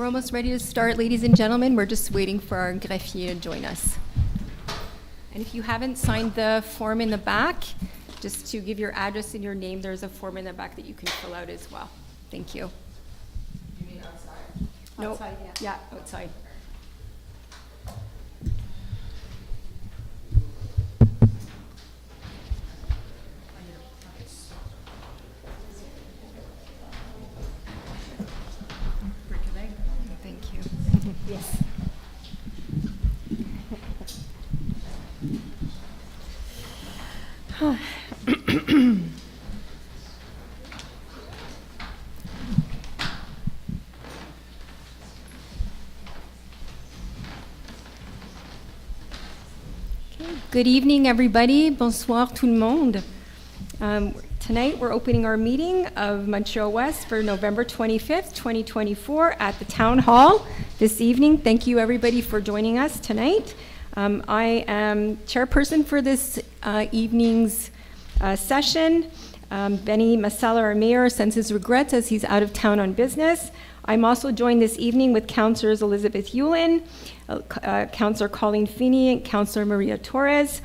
We're almost ready to start, ladies and gentlemen. We're just waiting for our greffier to join us. And if you haven't signed the form in the back, just to give your address and your name, there's a form in the back that you can fill out as well. Thank you. You mean outside? No. Outside, Yeah, outside. Thank you. Yes. Good evening, everybody. Bonsoir, tout le monde. Tonight, we're opening our meeting of Montréal-Ouest for November 25th, 2024 at the Town Hall this evening. Thank you, everybody, for joining us tonight. I am chairperson for this evening's session. Benny Masala, our mayor, sends his regrets as he's out of town on business. I'm also joined this evening with Councillors Elizabeth Yulin, Councillor Colleen Feeney, and Councillor Maria Torres,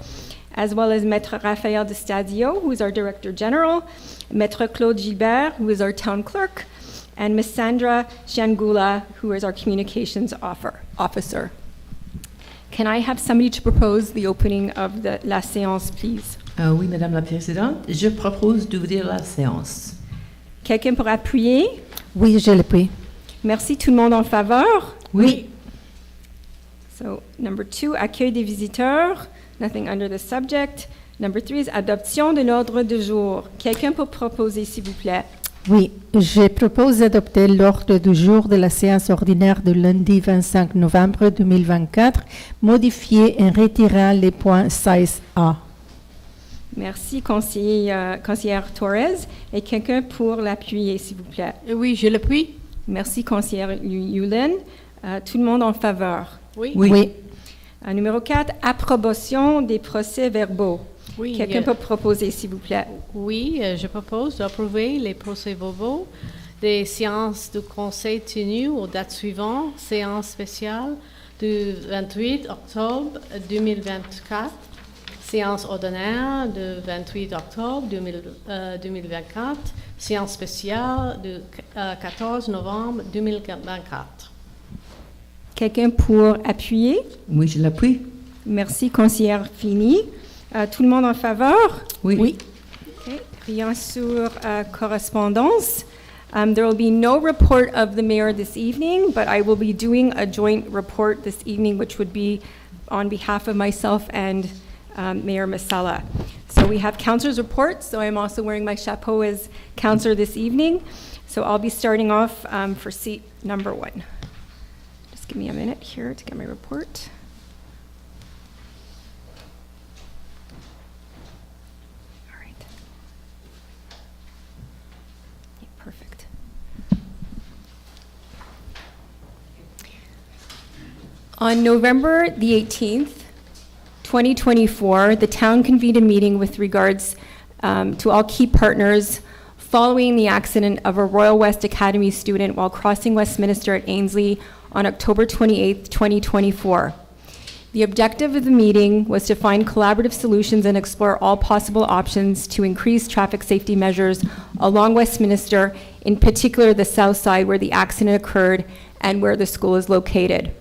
as well as Maître Raphael de Stadio, who is our Director General, Maître Claude Gilbert, who is our Town Clerk, and Ms. Sandra Giangula, who is our Communications Officer. Can I have somebody to propose the opening of la séance, please? Oui, Madame la Présidente, je propose d'ouvrir la séance. Quelqu'un pour appuyer? Oui, je l'appuie. Merci, tout le monde en faveur? Oui. So, number 2, accueil des visiteurs. Nothing under the subject. Number 3 is adoption de l'ordre du jour. Quelqu'un pour proposer, s'il vous plaît? Oui, je propose d'adopter l'ordre du jour de la séance ordinaire de lundi 25 novembre 2024, modifié et retirant les points 16A. Merci, conseillère Torres. Et quelqu'un pour l'appuyer, s'il vous plaît? Oui, je l'appuie. Merci, conseillère Yulin. Tout le monde en faveur? Oui. Oui. Numéro 4, approbation des procès-verbaux. Oui, Quelqu'un peut proposer, s'il vous plaît? Oui, je propose d'approuver les procès-verbaux des séances du conseil tenues aux dates suivantes. Séance spéciale du 28 octobre 2024. Séance ordinaire du 28 octobre 2024. Séance spéciale du 14 novembre 2024. Quelqu'un pour appuyer? Oui, je l'appuie. Merci, conseillère Fini. Tout le monde en faveur? Oui. Okay. Rien sur correspondance. There will be no report of the mayor this evening, but I will be doing a joint report this evening, which would be on behalf of myself and Mayor Masala. So we have councillors' reports, so I'm also wearing my chapeau as councillor this evening. So I'll be starting off for seat number 1. Just give me a minute here to get my report. All right. Okay, perfect. On November the 18th, 2024, the town convened a meeting with regards to all key partners following the accident of a Royal West Academy student while crossing Westminster at Ainslie on October 28, 2024. The objective of the meeting was to find collaborative solutions and explore all possible options to increase traffic safety measures along Westminster, in particular the south side where the accident occurred and where the school is located.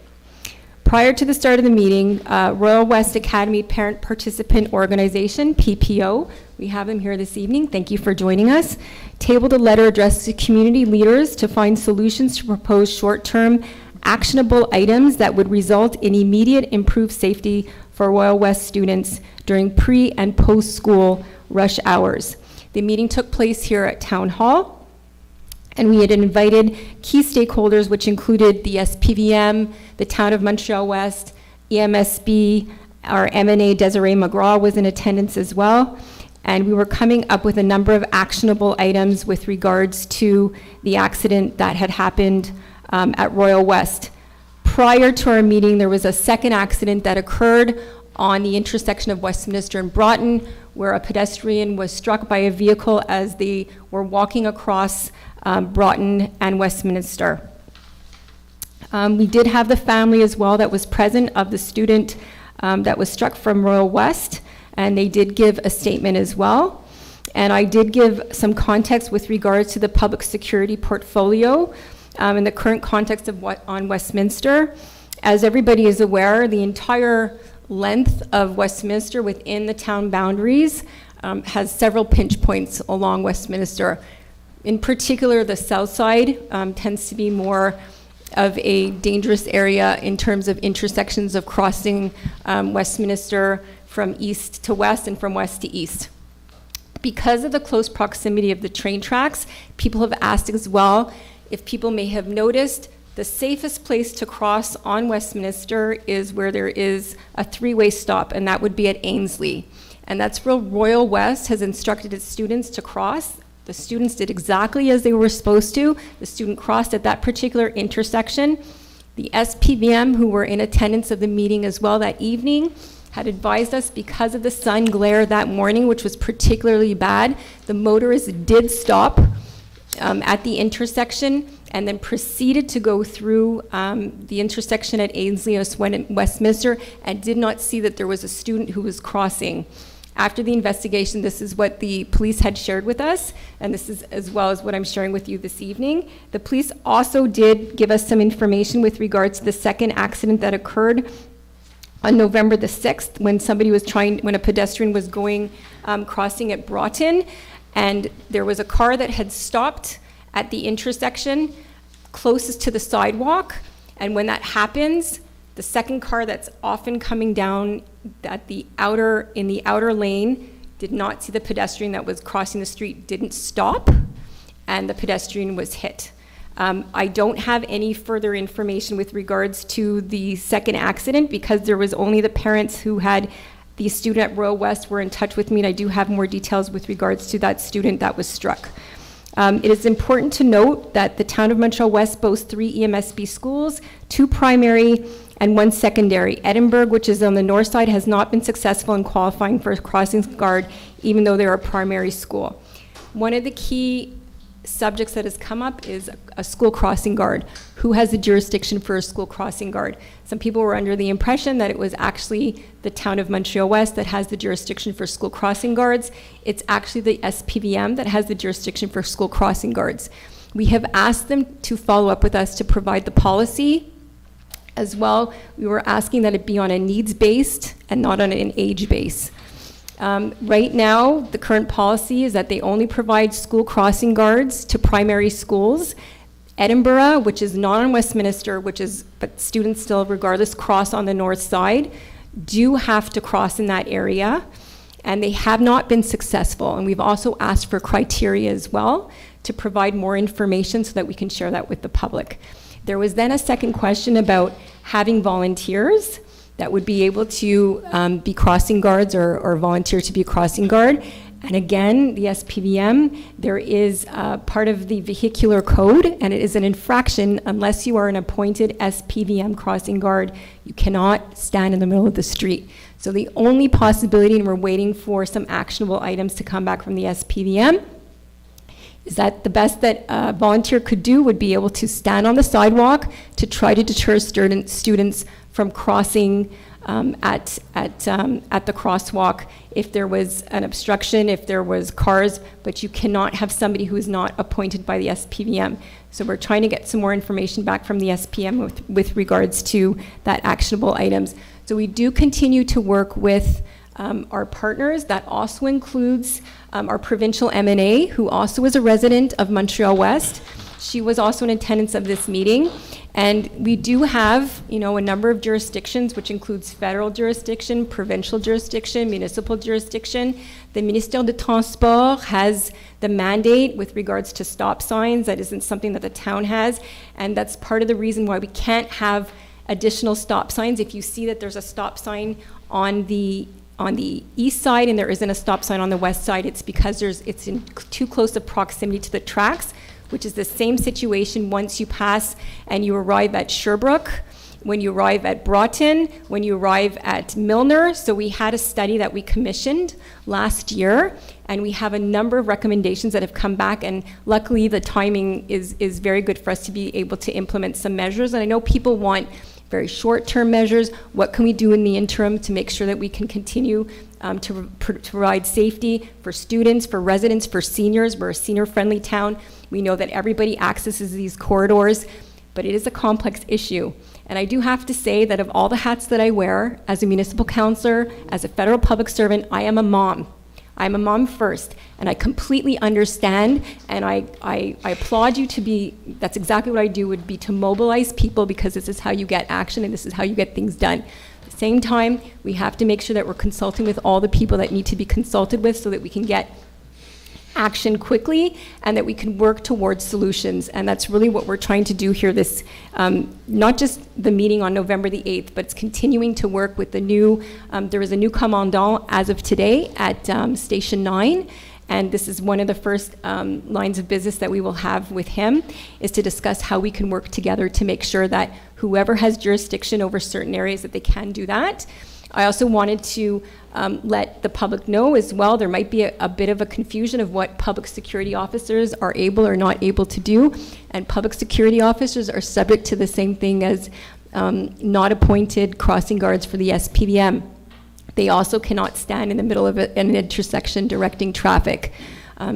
Prior to the start of the meeting, Royal West Academy Parent Participant Organization, PPO, we have them here this evening, thank you for joining us, tabled a letter addressed to community leaders to find solutions to propose short-term actionable items that would result in immediate improved safety for Royal West students during pre- and post-school rush hours. The meeting took place here at Town Hall, and we had invited key stakeholders, which included the SPVM, the Town of Montréal-Ouest, EMSB, our MNA Desiree McGraw was in attendance as well, and we were coming up with a number of actionable items with regards to the accident that had happened at Royal West. Prior to our meeting, there was a second accident that occurred on the intersection of Westminster and Broughton, where a pedestrian was struck by a vehicle as they were walking across Broughton and Westminster. We did have the family as well that was present of the student that was struck from Montréal-Ouest, and they did give a statement as well. And I did give some context with regards to the public security portfolio in the current context of what on Westminster. As everybody is aware, the entire length of Westminster within the town boundaries has several pinch points along Westminster. In particular, the south side tends to be more of a dangerous area in terms of intersections of crossing Westminster from east to west and from west to east. Because of the close proximity of the train tracks, people have asked as well if people may have noticed the safest place to cross on Westminster is where there is a three-way stop, and that would be at Ainsley. And that's where Montréal-Ouest has instructed its students to cross. The students did exactly as they were supposed to. The student crossed at that particular intersection. The SPVM, who were in attendance of the meeting as well that evening, had advised us because of the sun glare that morning, which was particularly bad, the motorists did stop at the intersection and then proceeded to go through the intersection at Ainsley and Westminster and did not see that there was a student who was crossing. After the investigation, this is what the police had shared with us, and this is as well as what I'm sharing with you this evening. The police also did give us some information with regards to the second accident that occurred on November the 6th, when a pedestrian was crossing at Broughton, and there was a car that had stopped at the intersection closest to the sidewalk, and when that happens, the second car that's often coming down in the outer lane did not see the pedestrian that was crossing the street, didn't stop, and the pedestrian was hit. I don't have any further information with regards to the second accident because there was only the parents who had the student at Montréal-Ouest were in touch with me, and I do have more details with regards to that student that was struck. It is important to note that the town of Montreal-West boasts 3 EMSB schools, 2 primary and 1 secondary. Edinburgh, which is on the north side, has not been successful in qualifying for a crossing guard, even though they're a primary school. One of the key subjects that has come up is a school crossing guard. Who has the jurisdiction for a school crossing guard? Some people were under the impression that it was actually the town of Montreal-West that has the jurisdiction for school crossing guards. It's actually the SPVM that has the jurisdiction for school crossing guards. We have asked them to follow up with us to provide the policy. As well, we were asking that it be on a needs-based and not on an age base. Right now, the current policy is that they only provide school crossing guards to primary schools. Edinburgh, which is not on Westminster, but students still, regardless, cross on the north side, do have to cross in that area, and they have not been successful. And we've also asked for criteria as well to provide more information so that we can share that with the public. There was then a second question about having volunteers that would be able to be crossing guards or volunteer to be a crossing guard. And again, the SPVM, there is part of the vehicular code, and it is an infraction unless you are an appointed SPVM crossing guard. You cannot stand in the middle of the street. So the only possibility, and we're waiting for some actionable items to come back from the SPVM, is that the best that a volunteer could do would be able to stand on the sidewalk to try to deter students from crossing at the crosswalk if there was an obstruction, if there was cars, but you cannot have somebody who is not appointed by the SPVM. So we're trying to get some more information back from the SPM with regards to that actionable items. So we do continue to work with our partners. That also includes our provincial M&A, who also is a resident of Montreal-West. She was also in attendance of this meeting. And we do have, a number of jurisdictions, which includes federal jurisdiction, provincial jurisdiction, municipal jurisdiction. The Ministère des Transports has the mandate with regards to stop signs. That isn't something that the town has. And that's part of the reason why we can't have additional stop signs. If you see that there's a stop sign on the east side and there isn't a stop sign on the west side, it's because it's in too close a proximity to the tracks, which is the same situation once you pass and you arrive at Sherbrooke. when you arrive at Broughton, when you arrive at Milner. So we had a study that we commissioned last year, and we have a number of recommendations that have come back, and luckily the timing is very good for us to be able to implement some measures. And I know people want very short-term measures. What can we do in the interim to make sure that we can continue to provide safety for students, for residents, for seniors? We're a senior-friendly town. We know that everybody accesses these corridors, but it is a complex issue. And I do have to say that of all the hats that I wear as a municipal councillor, as a federal public servant, I am a mom. I'm a mom first, and I completely understand, and I applaud you to be, that's exactly what I do, would be to mobilize people, because this is how you get action and this is how you get things done. At the same time, we have to make sure that we're consulting with all the people that need to be consulted with so that we can get action quickly and that we can work towards solutions. And that's really what we're trying to do here, this, not just the meeting on November the 8th, but it's continuing to work with the new, there is a new commandant as of today at Station 9. And this is one of the first lines of business that we will have with him, is to discuss how we can work together to make sure that whoever has jurisdiction over certain areas, that they can do that. I also wanted to let the public know as well, there might be a bit of a confusion of what public security officers are able or not able to do. And public security officers are subject to the same thing as not appointed crossing guards for the SPVM. They also cannot stand in the middle of an intersection directing traffic.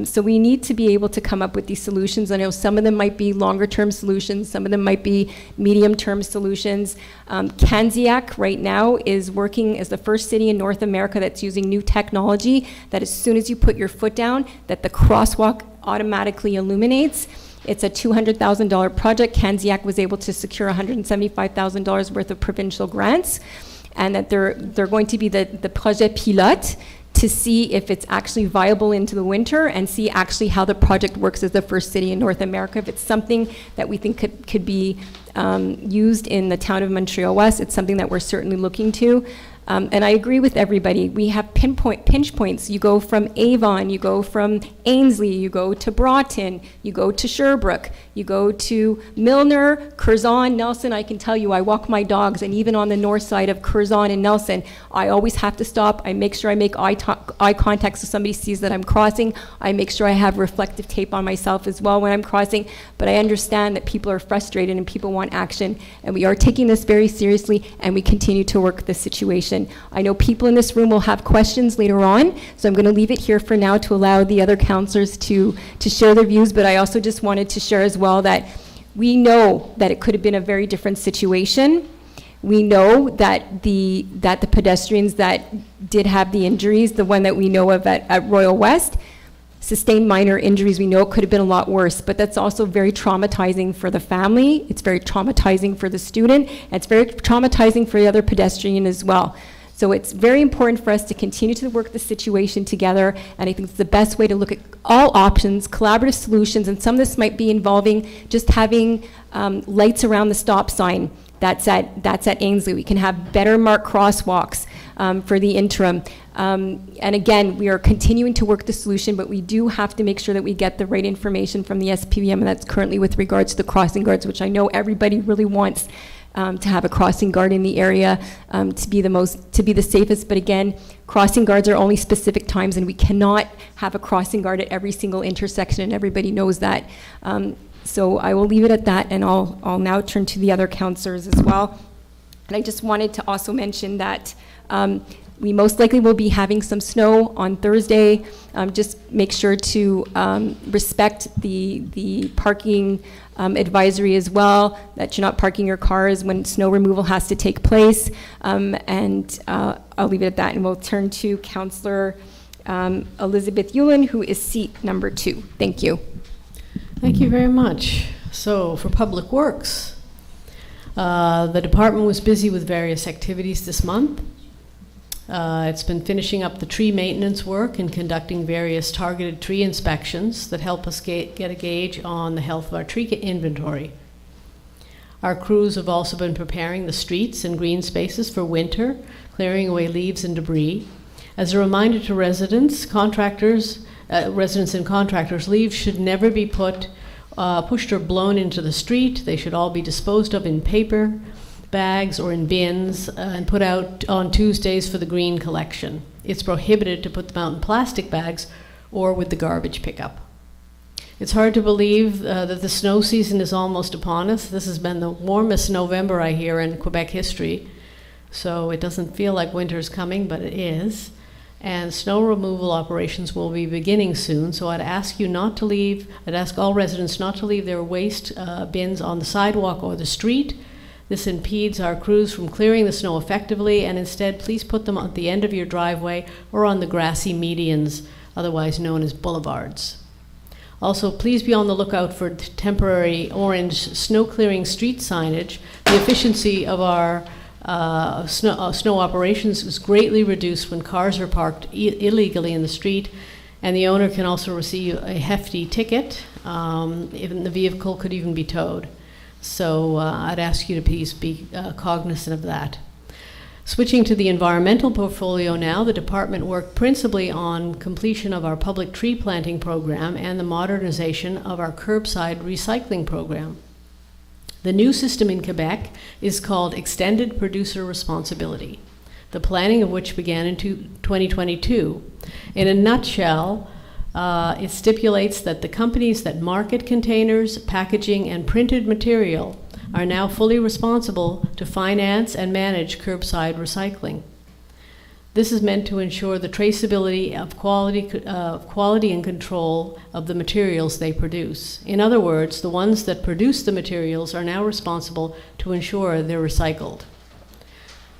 So we need to be able to come up with these solutions. I know some of them might be longer term solutions, some of them might be medium term solutions. Kanziak right now is working as the first city in North America that's using new technology, that as soon as you put your foot down, that the crosswalk automatically illuminates. It's a $200,000 project. Kanziak was able to secure $175,000 worth of provincial grants, and that they're going to be the projet pilote to see if it's actually viable into the winter and see actually how the project works as the first city in North America. If it's something that we think could be used in the town of Montréal-Ouest, it's something that we're certainly looking to. And I agree with everybody. We have pinch points. You go from Avon, you go from Ainsley, you go to Broughton, you go to Sherbrooke, you go to Milner, Curzon, Nelson. I can tell you, I walk my dogs, and even on the north side of Curzon and Nelson, I always have to stop. I make sure I make eye contact so somebody sees that I'm crossing. I make sure I have reflective tape on myself as well when I'm crossing. But I understand that people are frustrated and people want action, and we are taking this very seriously, and we continue to work the situation. I know people in this room will have questions later on, so I'm going to leave it here for now to allow the other councillors to share their views, but I also just wanted to share as well that we know that it could have been a very different situation. We know that the pedestrians that did have the injuries, the one that we know of at Royal West, sustained minor injuries. We know it could have been a lot worse, but that's also very traumatizing for the family. It's very traumatizing for the student. And it's very traumatizing for the other pedestrian as well. So it's very important for us to continue to work the situation together, and I think it's the best way to look at all options, collaborative solutions, and some of this might be involving just having lights around the stop sign. That's at Ainsley. We can have better marked crosswalks for the interim. And again, we are continuing to work the solution, but we do have to make sure that we get the right information from the SPVM, and that's currently with regards to the crossing guards, which I know everybody really wants to have a crossing guard in the area to be the safest. But again, crossing guards are only specific times, and we cannot have a crossing guard at every single intersection, and everybody knows that. So I will leave it at that, and I'll now turn to the other councillors as well. And I just wanted to also mention that we most likely will be having some snow on Thursday. Just make sure to respect the parking advisory as well, that you're not parking your cars when snow removal has to take place. And I'll leave it at that, and we'll turn to Councillor Elizabeth Yulin, who is seat number 2. Thank you. Thank you very much. So for Public Works, the department was busy with various activities this month. It's been finishing up the tree maintenance work and conducting various targeted tree inspections that help us get a gauge on the health of our tree inventory. Our crews have also been preparing the streets and green spaces for winter, clearing away leaves and debris. As a reminder to residents and contractors, leaves should never be pushed or blown into the street. They should all be disposed of in paper bags or in bins and put out on Tuesdays for the green collection. It's prohibited to put them out in plastic bags or with the garbage pickup. It's hard to believe that the snow season is almost upon us. This has been the warmest November, I hear, in Quebec history. So it doesn't feel like winter's coming, but it is. And snow removal operations will be beginning soon. So I'd ask all residents not to leave their waste bins on the sidewalk or the street. This impedes our crews from clearing the snow effectively, and instead please put them at the end of your driveway or on the grassy medians, otherwise known as boulevards. Also, please be on the lookout for temporary orange snow clearing street signage. The efficiency of our snow operations is greatly reduced when cars are parked illegally in the street, and the owner can also receive a hefty ticket. Even the vehicle could even be towed. So I'd ask you to please be cognizant of that. Switching to the environmental portfolio now, the department worked principally on completion of our public tree planting program and the modernization of our curbside recycling program. The new system in Quebec is called Extended Producer Responsibility, the planning of which began in 2022. In a nutshell, it stipulates that the companies that market containers, packaging, and printed material are now fully responsible to finance and manage curbside recycling. This is meant to ensure the traceability of quality and control of the materials they produce. In other words, the ones that produce the materials are now responsible to ensure they're recycled.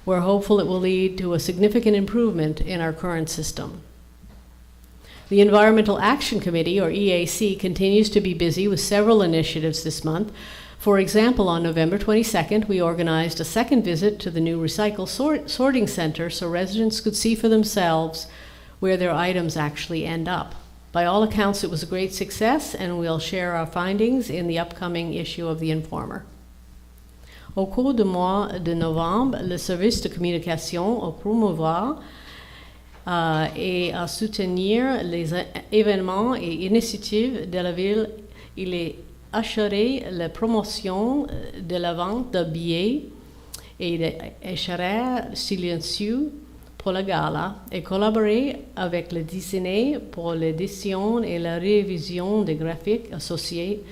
We're hopeful it will lead to a significant improvement in our current system. The Environmental Action Committee, or EAC, continues to be busy with several initiatives this month. For example, on November 22nd, we organized a second visit to the new recycle sorting center so residents could see for themselves where their items actually end up. By all accounts, it was a great success, and we'll share our findings in the upcoming issue of The Informer. Au cours du mois de novembre, le service de communication au promouvoir et à soutenir les événements et initiatives de la ville. Il est assurer la promotion de la vente de billets et d'écharaires silencieux pour la gala et collaborer avec le Disney pour l'édition et la révision des graphiques associés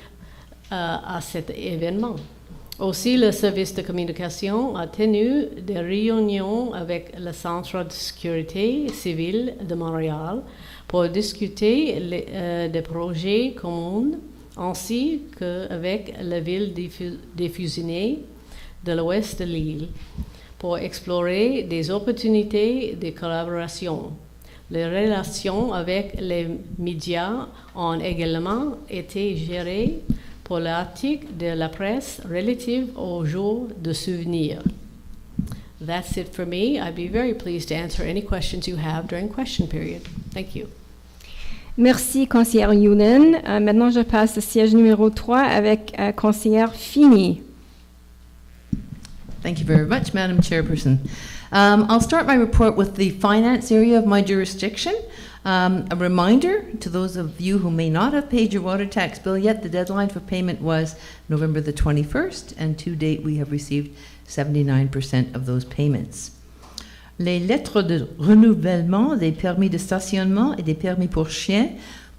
à cet événement. Aussi, le service de communication a tenu des réunions avec le Centre de sécurité civile de Montréal pour discuter des projets communs ainsi qu'avec la ville des fusionnés de l'ouest de l'île, pour explorer des opportunités de collaboration. Les relations avec les médias ont également été gérées pour l'article de la presse relative au jour de souvenir. That's it for me. I'd be very pleased to answer any questions you have during question period. Thank you. Merci, conseillère Younen. Maintenant, je passe au siège numéro 3 avec conseillère Fini. Thank you very much, Madam Chairperson. I'll start my report with the finance area of my jurisdiction. A reminder to those of you who may not have paid your water tax bill yet, the deadline for payment was November the 21st, and to date we have received 79% of those payments. Les lettres de renouvellement des permis de stationnement et des permis pour chiens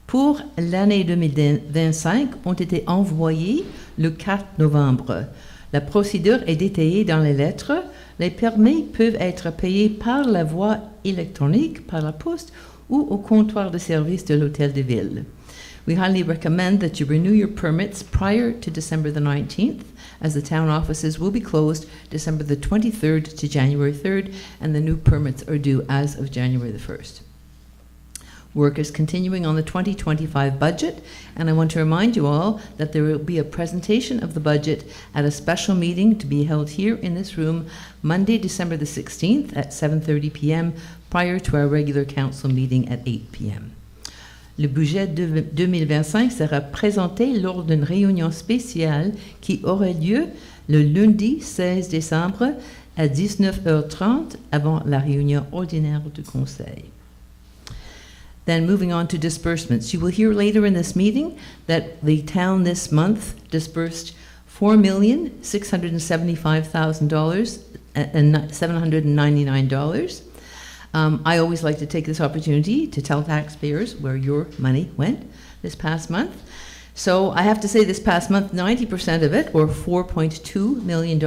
pour l'année 2025 ont été envoyées le 4 novembre. La procédure est détaillée dans les lettres. Les permis peuvent être payés par la voie électronique, par la poste ou au comptoir de service de l'hôtel de ville. We highly recommend that you renew your permits prior to December the 19th, as the town offices will be closed December the 23rd to January 3rd, and the new permits are due as of January the 1st. Work is continuing on the 2025 budget, and I want to remind you all that there will be a presentation of the budget at a special meeting to be held here in this room Monday, December the 16th at 7:30 p.m. prior to our regular council meeting at 8 p.m. Le budget de 2025 sera présenté lors d'une réunion spéciale qui aura lieu le lundi 16 décembre à 19h30 avant la réunion ordinaire du conseil. Then moving on to disbursements. You will hear later in this meeting that the town this month disbursed $4,675,000 and $799. I always like to take this opportunity to tell taxpayers where your money went this past month. So I have to say this past month, 90% of it, or $4.2 million,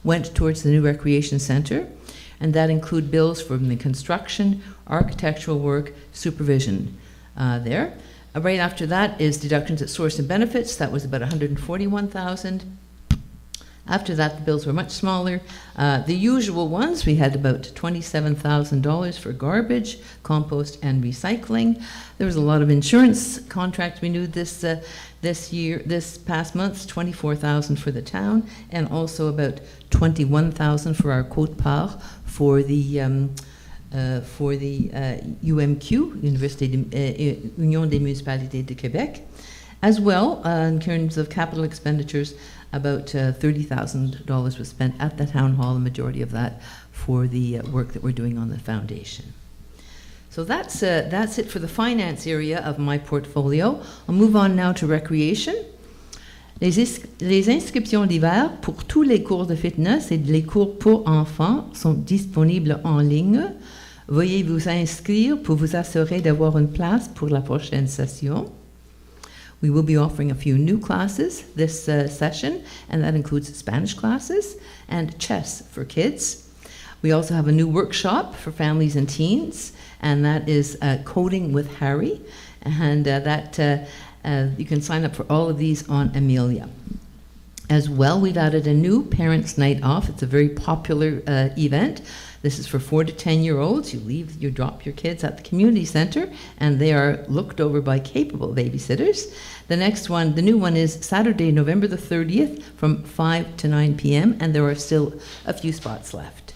went towards the new recreation center, and that include bills from the construction, architectural work, supervision there. Right after that is deductions at source and benefits. That was about $141,000. After that, the bills were much smaller. The usual ones, we had about $27,000 for garbage, compost, and recycling. There was a lot of insurance contracts renewed this past month, $24,000 for the town, and also about $21,000 for our quote part for the UMQ, Union des Municipalités de Québec. As well, in terms of capital expenditures, about $30,000 was spent at the town hall, the majority of that for the work that we're doing on the foundation. So that's it for the finance area of my portfolio. I'll move on now to recreation. Les inscriptions d'hiver pour tous les cours de fitness et les cours pour enfants sont disponibles en ligne. Veuillez vous inscrire pour vous assurer d'avoir une place pour la prochaine session. We will be offering a few new classes this session, and that includes Spanish classes and chess for kids. We also have a new workshop for families and teens, and that is Coding with Harry, and you can sign up for all of these on Amelia. As well, we've added a new Parents' Night Off. It's a very popular event. This is for 4 to 10-year-olds. You drop your kids at the community center, and they are looked over by capable babysitters. The next one, the new one, is Saturday, November the 30th from 5 to 9 p.m., and there are still a few spots left.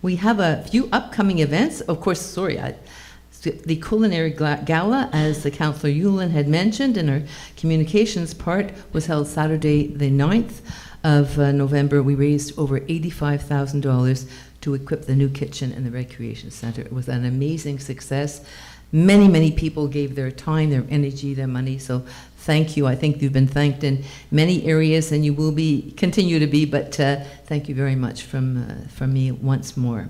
We have a few upcoming events. Of course, the culinary gala, as the Councillor Yulin had mentioned in our communications part, was held Saturday the 9th of November. We raised over $85,000 to equip the new kitchen in the recreation center. It was an amazing success. Many, many people gave their time, their energy, their money, so thank you. I think you've been thanked in many areas, and you will continue to be, but thank you very much from me once more.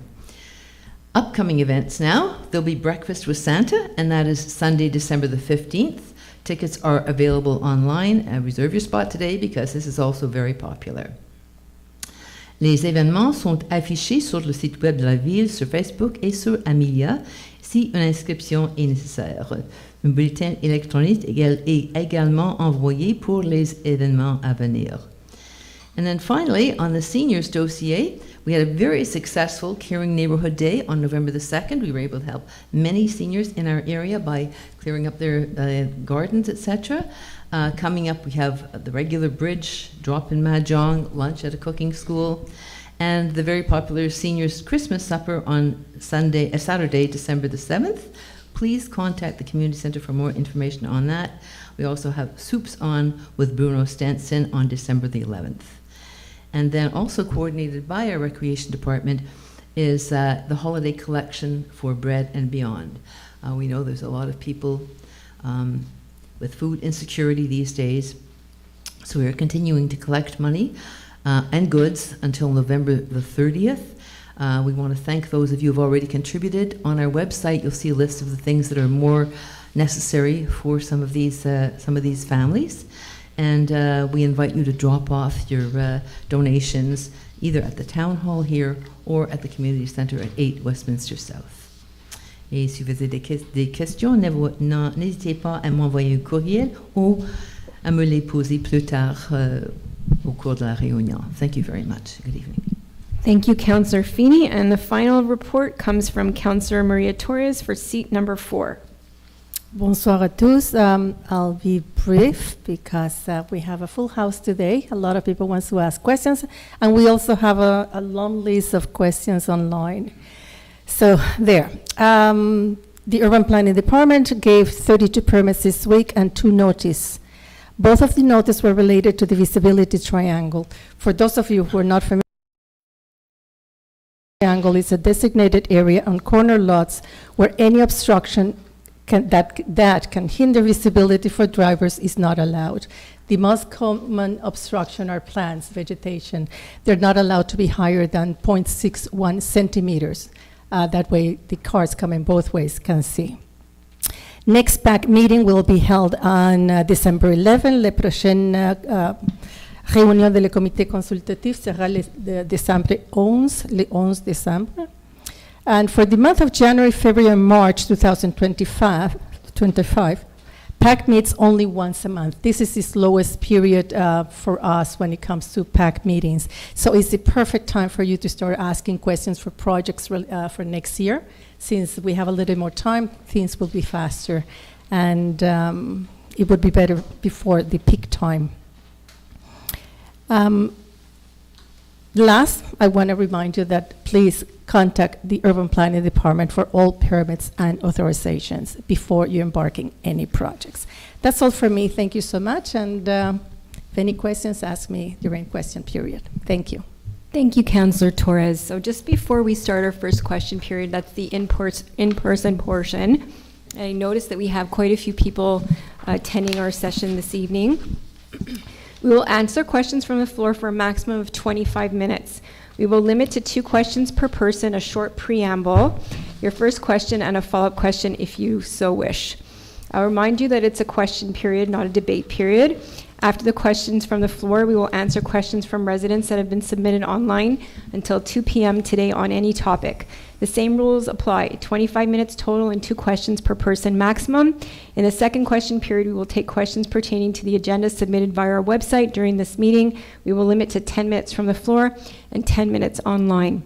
Upcoming events now, there'll be Breakfast with Santa, and that is Sunday, December the 15th. Tickets are available online. Reserve your spot today because this is also very popular. Les événements sont affichés sur le site web de la ville, sur Facebook et sur Amelia, si une inscription est nécessaire. Un bulletin électronique est également envoyé pour les événements à venir. And then finally, on the seniors dossier, we had a very successful Caring Neighborhood Day on November the 2nd. We were able to help many seniors in our area by clearing up their gardens, etc. Coming up, we have the regular bridge, drop-in mahjong, lunch at a cooking school, and the very popular seniors Christmas supper on Saturday, December the 7th. Please contact the community center for more information on that. We also have Soups On with Bruno Stenson on December the 11th. And then also coordinated by our recreation department is the holiday collection for Bread and Beyond. We know there's a lot of people with food insecurity these days, so we are continuing to collect money and goods until November the 30th. We want to thank those of you who have already contributed. On our website, you'll see a list of the things that are more necessary for some of these families. And we invite you to drop off your donations either at the town hall here or at the community center at 8 Westminster South. Et si vous avez des questions, n'hésitez pas à m'envoyer un courriel ou à me les poser plus tard au cours de la réunion. Thank you very much. Good evening. Thank you, Councillor Feeney. And the final report comes from Councillor Maria Torres for seat number 4. Bonsoir à tous. I'll be brief because we have a full house today. A lot of people want to ask questions, and we also have a long list of questions online. So there. The Urban Planning Department gave 32 permits this week and 2 notices. Both of the notices were related to the visibility triangle. For those of you who are not familiar, the triangle is a designated area on corner lots where any obstruction that can hinder visibility for drivers is not allowed. The most common obstruction are plants, vegetation. They're not allowed to be higher than 0.61 centimeters. That way, the cars coming both ways can see. Next PAC meeting will be held on December 11. La prochaine réunion de le comité consultatif sera le le 11 décembre. And for the month of January, February, and March 2025, PAC meets only once a month. This is the slowest period for us when it comes to PAC meetings. So it's the perfect time for you to start asking questions for projects for next year. Since we have a little more time, things will be faster. And it would be better before the peak time. Last, I want to remind you that please contact the Urban Planning Department for all permits and authorizations before you're embarking any projects. That's all for me. Thank you so much. And if any questions, ask me during question period. Thank you. Thank you, Councillor Torres. So just before we start our first question period, that's the in-person portion. I noticed that we have quite a few people attending our session this evening. We will answer questions from the floor for a maximum of 25 minutes. We will limit to 2 questions per person, a short preamble, your first question, and a follow-up question if you so wish. I'll remind you that it's a question period, not a debate period. After the questions from the floor, we will answer questions from residents that have been submitted online until 2 p.m. today on any topic. The same rules apply, 25 minutes total and 2 questions per person maximum. In the second question period, we will take questions pertaining to the agenda submitted via our website during this meeting. We will limit to 10 minutes from the floor and 10 minutes online.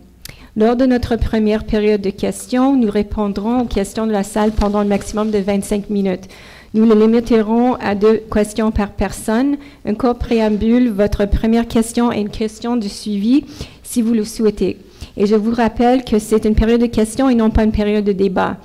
Lors de notre première période de questions, nous répondrons aux questions de la salle pendant un maximum de 25 minutes. Nous le limiterons à 2 questions par personne. Un court préambule, votre première question et une question de suivi si vous le souhaitez. Et je vous rappelle que c'est une période de questions et non pas une période de débat.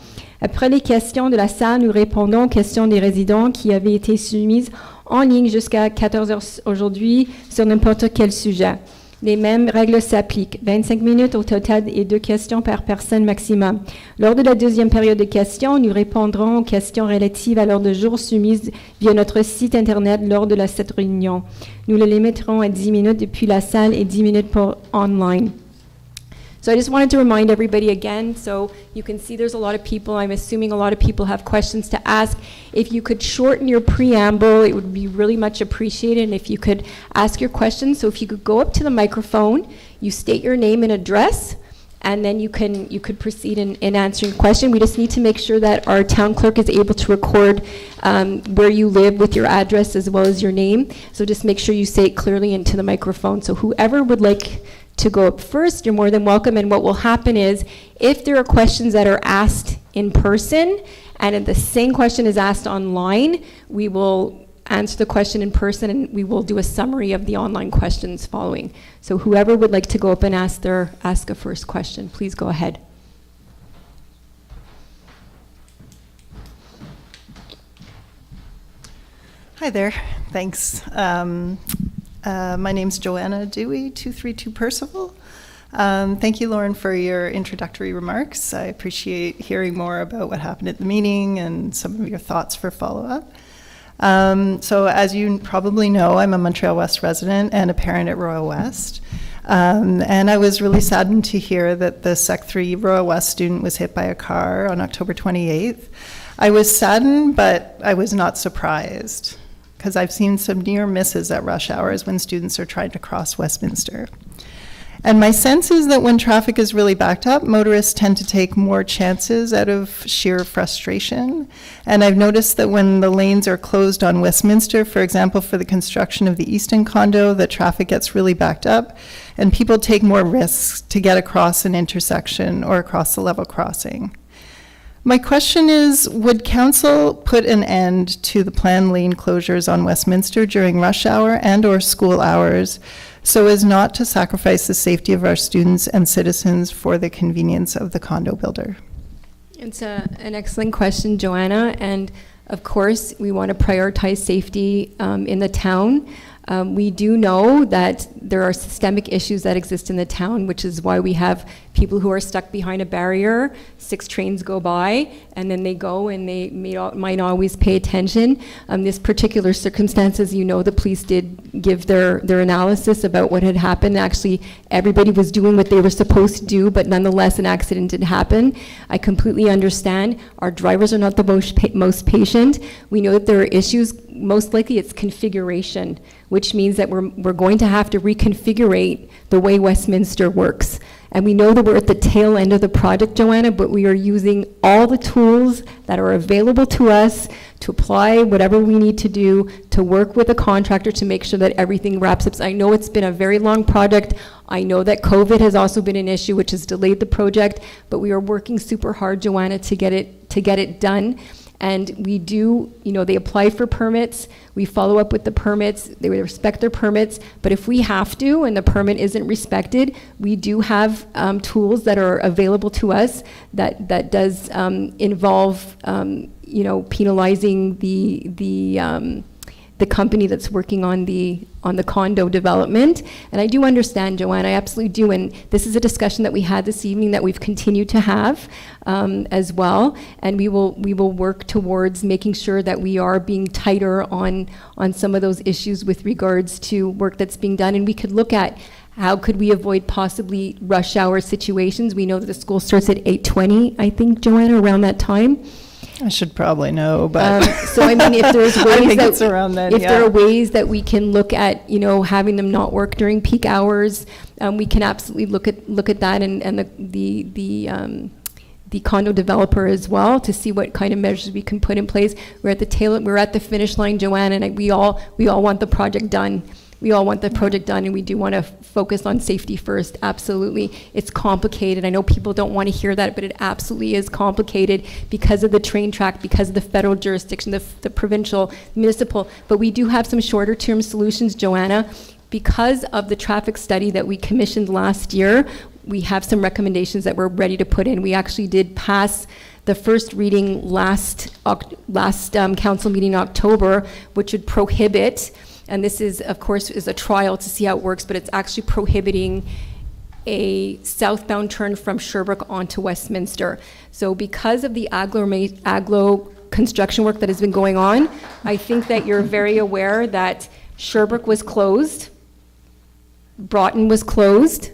Après les questions de la salle, nous répondons aux questions des résidents qui avaient été soumises en ligne jusqu'à 14 heures aujourd'hui sur n'importe quel sujet. Les mêmes règles s'appliquent. 25 minutes au total et 2 questions par personne maximum. Lors de la deuxième période de questions, nous répondrons aux questions relatives à l'ordre du jour soumises via notre site Internet lors de cette réunion. Nous le limiterons à 10 minutes depuis la salle et 10 minutes pour online. So I just wanted to remind everybody again, so you can see there's a lot of people. I'm assuming a lot of people have questions to ask. If you could shorten your preamble, it would be really much appreciated. And if you could ask your questions, so if you could go up to the microphone, you state your name and address, and then you could proceed in answering the question. We just need to make sure that our town clerk is able to record where you live with your address as well as your name. So just make sure you say it clearly into the microphone. So whoever would like to go up first, you're more than welcome. And what will happen is, if there are questions that are asked in person, and if the same question is asked online, we will answer the question in person, and we will do a summary of the online questions following. So whoever would like to go up and ask a first question, please go ahead. Hi there, thanks. My name's Joanna Dewey, 232 Percival. Thank you, Lauren, for your introductory remarks. I appreciate hearing more about what happened at the meeting and some of your thoughts for follow-up. So as you probably know, I'm a Montreal-West resident and a parent at Royal-West. And I was really saddened to hear that the Sec 3 Royal-West student was hit by a car on October 28th. I was saddened, but I was not surprised, because I've seen some near misses at rush hours when students are trying to cross Westminster. And my sense is that when traffic is really backed up, motorists tend to take more chances out of sheer frustration. And I've noticed that when the lanes are closed on Westminster, for example, for the construction of the Easton condo, the traffic gets really backed up, and people take more risks to get across an intersection or across the level crossing. My question is, would council put an end to the planned lane closures on Westminster during rush hour and or school hours so as not to sacrifice the safety of our students and citizens for the convenience of the condo builder? It's an excellent question, Joanna, and of course we want to prioritize safety in the town. We do know that there are systemic issues that exist in the town, which is why we have people who are stuck behind a barrier. 6 trains go by, and then they go, and they might not always pay attention. This particular circumstances, you know, the police did give their analysis about what had happened. Actually, everybody was doing what they were supposed to do, but nonetheless, an accident did happen. I completely understand. Our drivers are not the most patient. We know that there are issues. Most likely, it's configuration, which means that we're going to have to reconfigure the way Westminster works. And we know that we're at the tail end of the project, Joanna, but we are using all the tools that are available to us to apply whatever we need to do to work with a contractor to make sure that everything wraps up. I know it's been a very long project. I know that COVID has also been an issue, which has delayed the project, but we are working super hard, Joanna, to get it done. And we do, you know, they apply for permits, we follow up with the permits, they respect their permits, but if we have to and the permit isn't respected, we do have tools that are available to us that does involve, you know, penalizing the company that's working on the condo development. And I do understand, Joanne, I absolutely do, and this is a discussion that we had this evening that we've continued to have as well, and we will work towards making sure that we are being tighter on some of those issues with regards to work that's being done, and we could look at how could we avoid possibly rush hour situations. We know that the school starts at 8:20, I think, Joanna, around that time. I should probably know, but so I mean, if there's ways I think it's around then, if yeah. there are ways that we can look at, you know, having them not work during peak hours, we can absolutely look at that, and the condo developer as well, to see what kind of measures we can put in place. We're at the finish line, Joanne, and we all want the project done. We all want the project done, and we do want to focus on safety first, absolutely. It's complicated. I know people don't want to hear that, but it absolutely is complicated because of the train track, because of the federal jurisdiction, the provincial, municipal. But we do have some shorter term solutions, Joanna. Because of the traffic study that we commissioned last year, we have some recommendations that we're ready to put in. We actually did pass the first reading last council meeting in October, which would prohibit, and this is, of course, is a trial to see how it works, but it's actually prohibiting a southbound turn from Sherbrooke onto Westminster. So because of the aglo construction work that has been going on, I think that you're very aware that Sherbrooke was closed, Broughton was closed,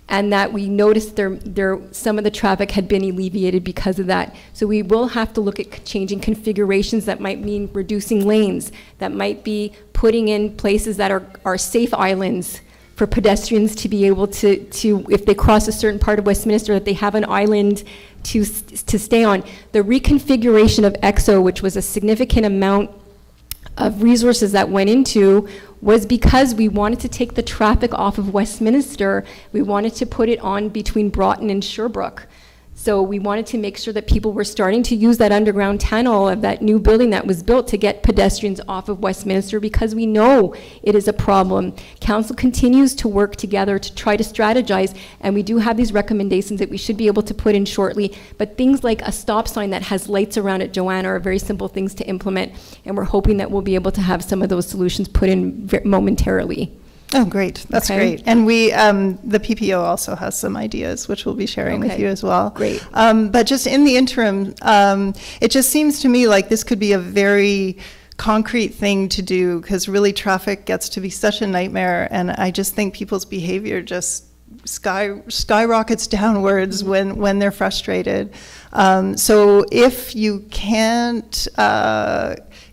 and that we noticed there some of the traffic had been alleviated because of that. So we will have to look at changing configurations. That might mean reducing lanes. That might be putting in places that are safe islands for pedestrians to be able to if they cross a certain part of Westminster, that they have an island to stay on. The reconfiguration of EXO, which was a significant amount of resources that went into, was because we wanted to take the traffic off of Westminster. We wanted to put it on between Broughton and Sherbrooke. So we wanted to make sure that people were starting to use that underground tunnel of that new building that was built to get pedestrians off of Westminster, because we know it is a problem. Council continues to work together to try to strategize, and we do have these recommendations that we should be able to put in shortly. But things like a stop sign that has lights around it, Joanna, are very simple things to implement, and we're hoping that we'll be able to have some of those solutions put in momentarily. Oh, great. That's Okay. great. And we, the PPO also has some ideas, which we'll be sharing with Okay. you as well. Great. But just in the interim, it just seems to me like this could be a very concrete thing to do, because really traffic gets to be such a nightmare. And I just think people's behavior just skyrockets downwards when they're frustrated. So if you can't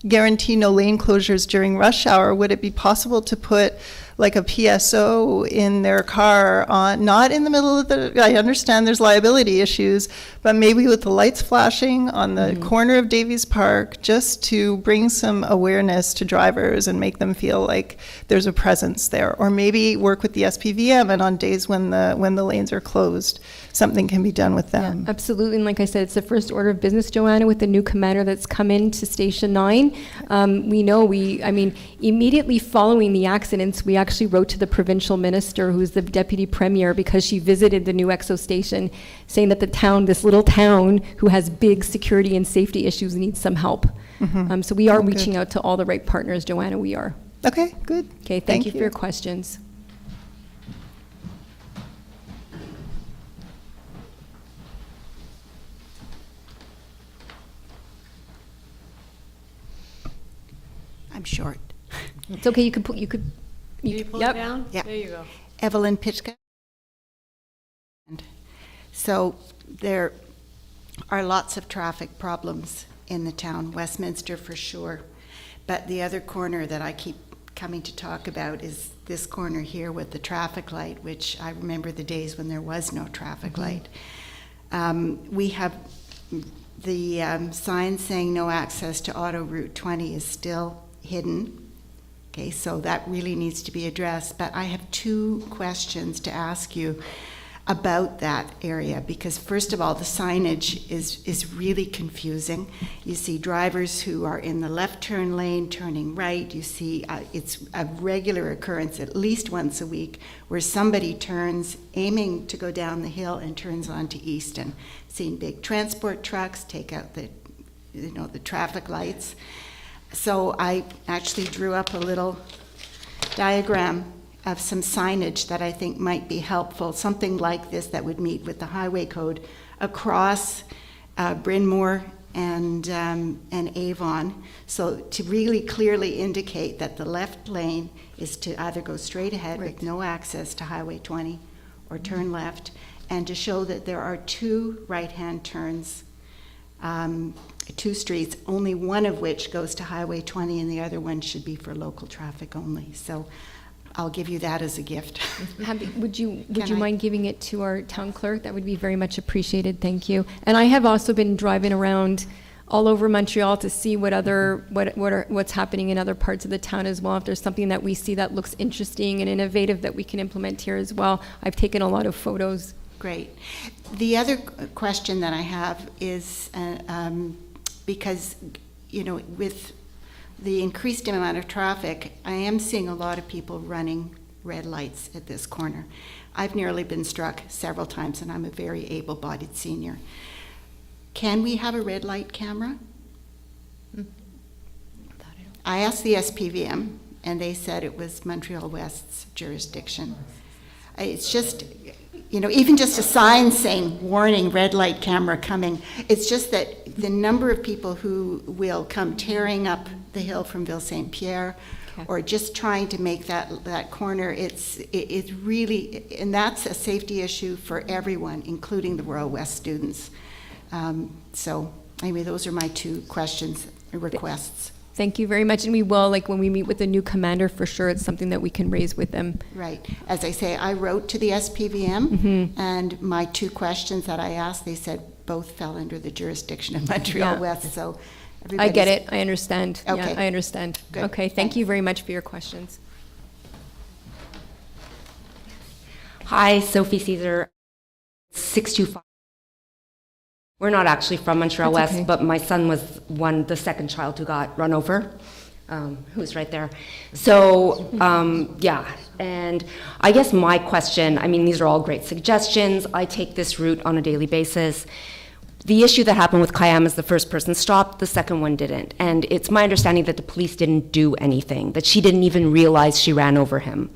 guarantee no lane closures during rush hour, would it be possible to put like a PSO in their car, not in the middle of I understand there's liability issues, but maybe with the lights flashing on the corner of Davies Park, just to bring some awareness to drivers and make them feel like there's a presence there. Or maybe work with the SPVM, and on days when the lanes are closed, something can be done with them. Absolutely, and like I said, it's the first order of business, Joanna, with the new commander that's come into Station 9. We know immediately following the accidents, we actually wrote to the provincial minister, who's the deputy premier, because she visited the new EXO station, saying that the town, this little town, who has big security and safety issues, needs some help. So we are reaching out to all the right partners, Joanna, we are. Okay, good. Okay, thank you for your questions. I'm short. It's okay, you could, Can you pull yep. it down? Yeah. There you go. Evelyn Pitchka. So there are lots of traffic problems in the town, Westminster for sure. But the other corner that I keep coming to talk about is this corner here with the traffic light, which I remember the days when there was no traffic light. We have the sign saying no access to Auto Route 20 is still hidden. Okay, so that really needs to be addressed. But I have two questions to ask you about that area, because first of all, the signage is really confusing. You see drivers who are in the left turn lane turning right. You see it's a regular occurrence at least once a week where somebody turns aiming to go down the hill and turns onto Easton. Seeing big transport trucks take out the traffic lights. So I actually drew up a little diagram of some signage that I think might be helpful, something like this that would meet with the highway code across Bryn Mawr and Avon. So to really clearly indicate that the left lane is to either go straight ahead with no access to Highway 20 or turn left, and to show that there are two right-hand turns, two streets, only one of which goes to Highway 20 and the other one should be for local traffic only. So I'll give you that as a gift. Would you mind giving it to our town clerk? That would be very much appreciated. Thank you. And I have also been driving around all over Montreal to see what's happening in other parts of the town as well. If there's something that we see that looks interesting and innovative that we can implement here as well. I've taken a lot of photos. Great. The other question that I have is because with the increased amount of traffic, I am seeing a lot of people running red lights at this corner. I've nearly been struck several times, and I'm a very able-bodied senior. Can we have a red light camera? I asked the SPVM, and they said it was Montreal-West's jurisdiction. It's just, even just a sign saying, warning, red light camera coming. It's just that the number of people who will come tearing up the hill from Ville St. Pierre, or just trying to make that corner, it's really, and that's a safety issue for everyone, including the Royal West students. So anyway, those are my two questions, requests. Thank you very much, and we will, when we meet with the new commander, for sure, it's something that we can raise with them. Right. As I say, I wrote to the SPVM, and my two questions that I asked, they said both fell under the jurisdiction of Montreal-West, so I get it. I understand. Okay. Yeah, I understand. Good. Okay, thank you very much for your questions. Hi, Sophie Caesar, 625. We're not actually from Montreal-West, okay. but my son was the second child who got run over, who's right there. So, yeah, and I guess my question, these are all great suggestions. I take this route on a daily basis. The issue that happened with Kayam is the first person stopped, the second one didn't. And it's my understanding that the police didn't do anything, that she didn't even realize she ran over him.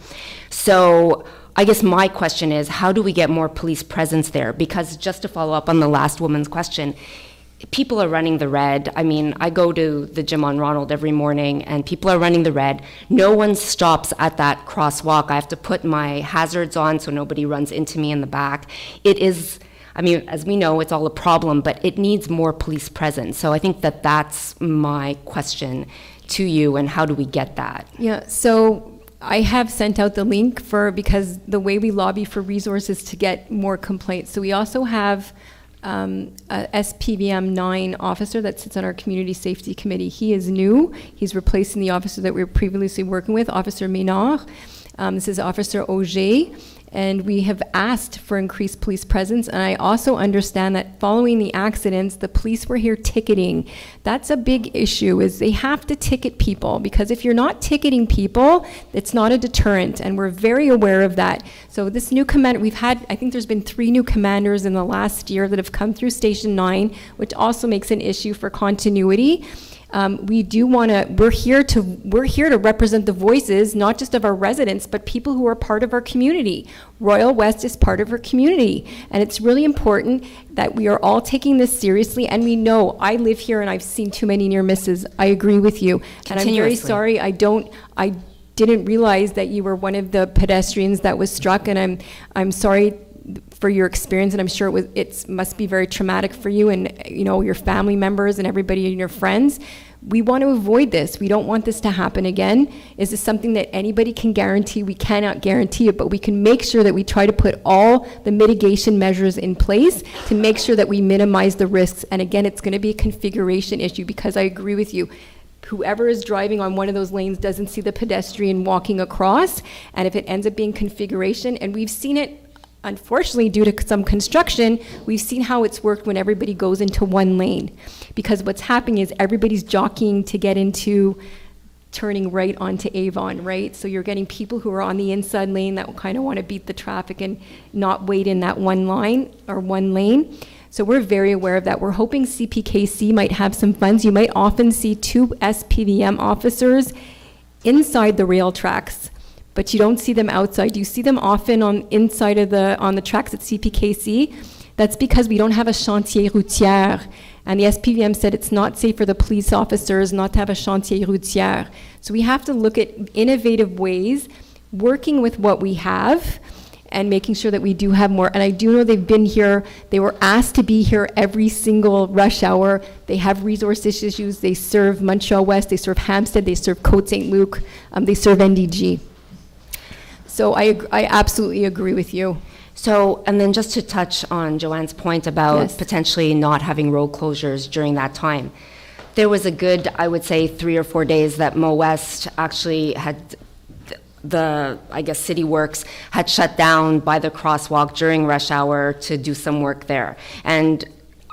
So I guess my question is, how do we get more police presence there? Because just to follow up on the last woman's question, people are running the red. I go to the gym on Ronald every morning, and people are running the red. No one stops at that crosswalk. I have to put my hazards on so nobody runs into me in the back. It is, as we know, it's all a problem, but it needs more police presence. So I think that's my question to you, and how do we get that? Yeah, so I have sent out the link because the way we lobby for resources to get more complaints. So we also have a SPVM 9 officer that sits on our community safety committee. He is new. He's replacing the officer that we were previously working with, Officer Ménard. This is Officer Auger. And we have asked for increased police presence. And I also understand that following the accidents, the police were here ticketing. That's a big issue, is they have to ticket people, because if you're not ticketing people, it's not a deterrent, and we're very aware of that. So this new commander, I think there's been 3 new commanders in the last year that have come through Station 9, which also makes an issue for continuity. We're here to represent the voices, not just of our residents, but people who are part of our community. Royal West is part of our community, and it's really important that we are all taking this seriously, and we know, I live here and I've seen too many near misses. I agree with you. And I'm very Continuously. sorry, I didn't realize that you were one of the pedestrians that was struck, and I'm sorry for your experience, and I'm sure it must be very traumatic for you and your family members and everybody and your friends. We want to avoid this. We don't want this to happen again. Is this something that anybody can guarantee? We cannot guarantee it, but we can make sure that we try to put all the mitigation measures in place to make sure that we minimize the risks. And again, it's going to be a configuration issue, because I agree with you. Whoever is driving on one of those lanes doesn't see the pedestrian walking across, and if it ends up being configuration, and we've seen it, unfortunately, due to some construction, we've seen how it's worked when everybody goes into one lane. Because what's happening is everybody's jockeying to get into turning right onto Avon, right? So you're getting people who are on the inside lane that kind of want to beat the traffic and not wait in that one line or one lane. So we're very aware of that. We're hoping CPKC might have some funds. You might often see 2 SPVM officers inside the rail tracks, but you don't see them outside. You see them often on the tracks at CPKC. That's because we don't have a chantier routière. And the SPVM said it's not safe for the police officers not to have a chantier routière. So we have to look at innovative ways, working with what we have, and making sure that we do have more. And I do know they've been here, they were asked to be here every single rush hour. They have resource issues. They serve Montreal-West, they serve Hampstead, they serve Côte-Saint-Luc, they serve NDG. So I absolutely agree with you. So, and then just to touch on Joanne's point about Yes. potentially not having road closures during that time, there was a good, I would say, 3 or 4 days that Mo West actually had I guess, City Works had shut down by the crosswalk during rush hour to do some work there. And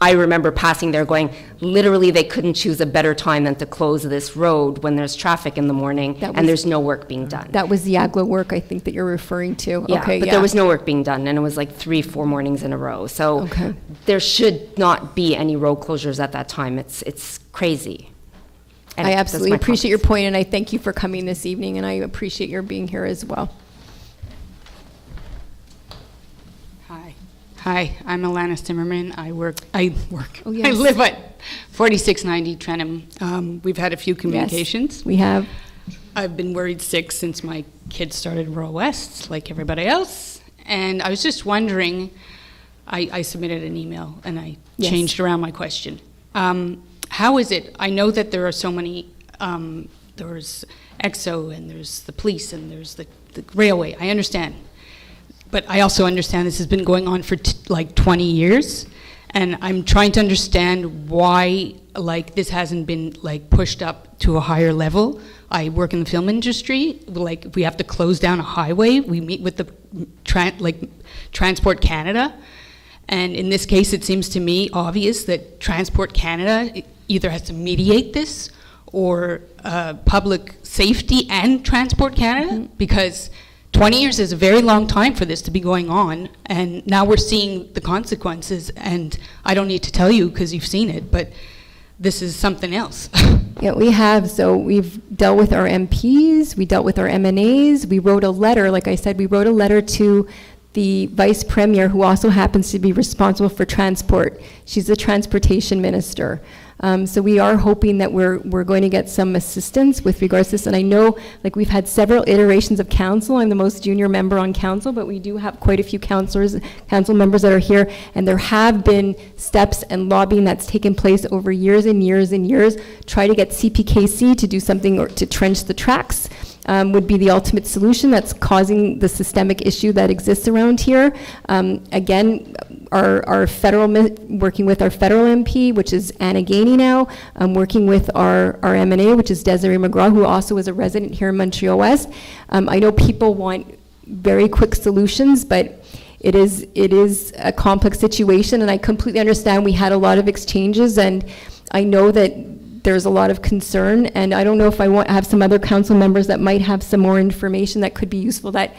I remember passing there going, literally, they couldn't choose a better time than to close this road when there's traffic in the morning and there's no work being done. That was the AGLA work, I think, that you're referring to. Yeah, Okay, but yeah. there was no work being done, and it was like 3-4 mornings in a row. So Okay. there should not be any road closures at that time. It's crazy. And I that's absolutely my appreciate your comments. point, and I thank you for coming this evening, and I appreciate your being here as well. Hi, I'm Alana Zimmerman. I Oh, yes. I live at 4690 Trentham. We've had a few communications. Yes, we have. I've been worried sick since my kids started Royal West, like everybody else. And I was just wondering, I submitted an email and I Yes. changed around my question. How is it, I know that there are so many, there's EXO and there's the police and there's the railway, I understand. But I also understand this has been going on for like 20 years, and I'm trying to understand why like this hasn't been like pushed up to a higher level. I work in the film industry. Like if we have to close down a highway, we meet with the Transport Canada, and in this case, it seems to me obvious that Transport Canada either has to mediate this or Public Safety and Transport Canada, because 20 years is a very long time for this to be going on, and now we're seeing the consequences, and I don't need to tell you because you've seen it, but this is something else. Yeah, we have. So we've dealt with our MPs, we dealt with our MNAs, we wrote a letter, like I said, we wrote a letter to the Vice Premier, who also happens to be responsible for transport. She's the transportation minister. So we are hoping that we're going to get some assistance with regards to this. And I know, like, we've had several iterations of council. I'm the most junior member on council, but we do have quite a few council members that are here. And there have been steps and lobbying that's taken place over years and years and years. Try to get CPKC to do something or to trench the tracks. Would be the ultimate solution that's causing the systemic issue that exists around here. Again, our federal, working with our federal MP, which is Anna Gainey now, working with our MNA, which is Desiree McGraw, who also is a resident here in Montreal-West. I know people want very quick solutions, but it is a complex situation, and I completely understand. We had a lot of exchanges, and I know that there's a lot of concern, and I don't know if I have some other council members that might have some more information that could be useful, that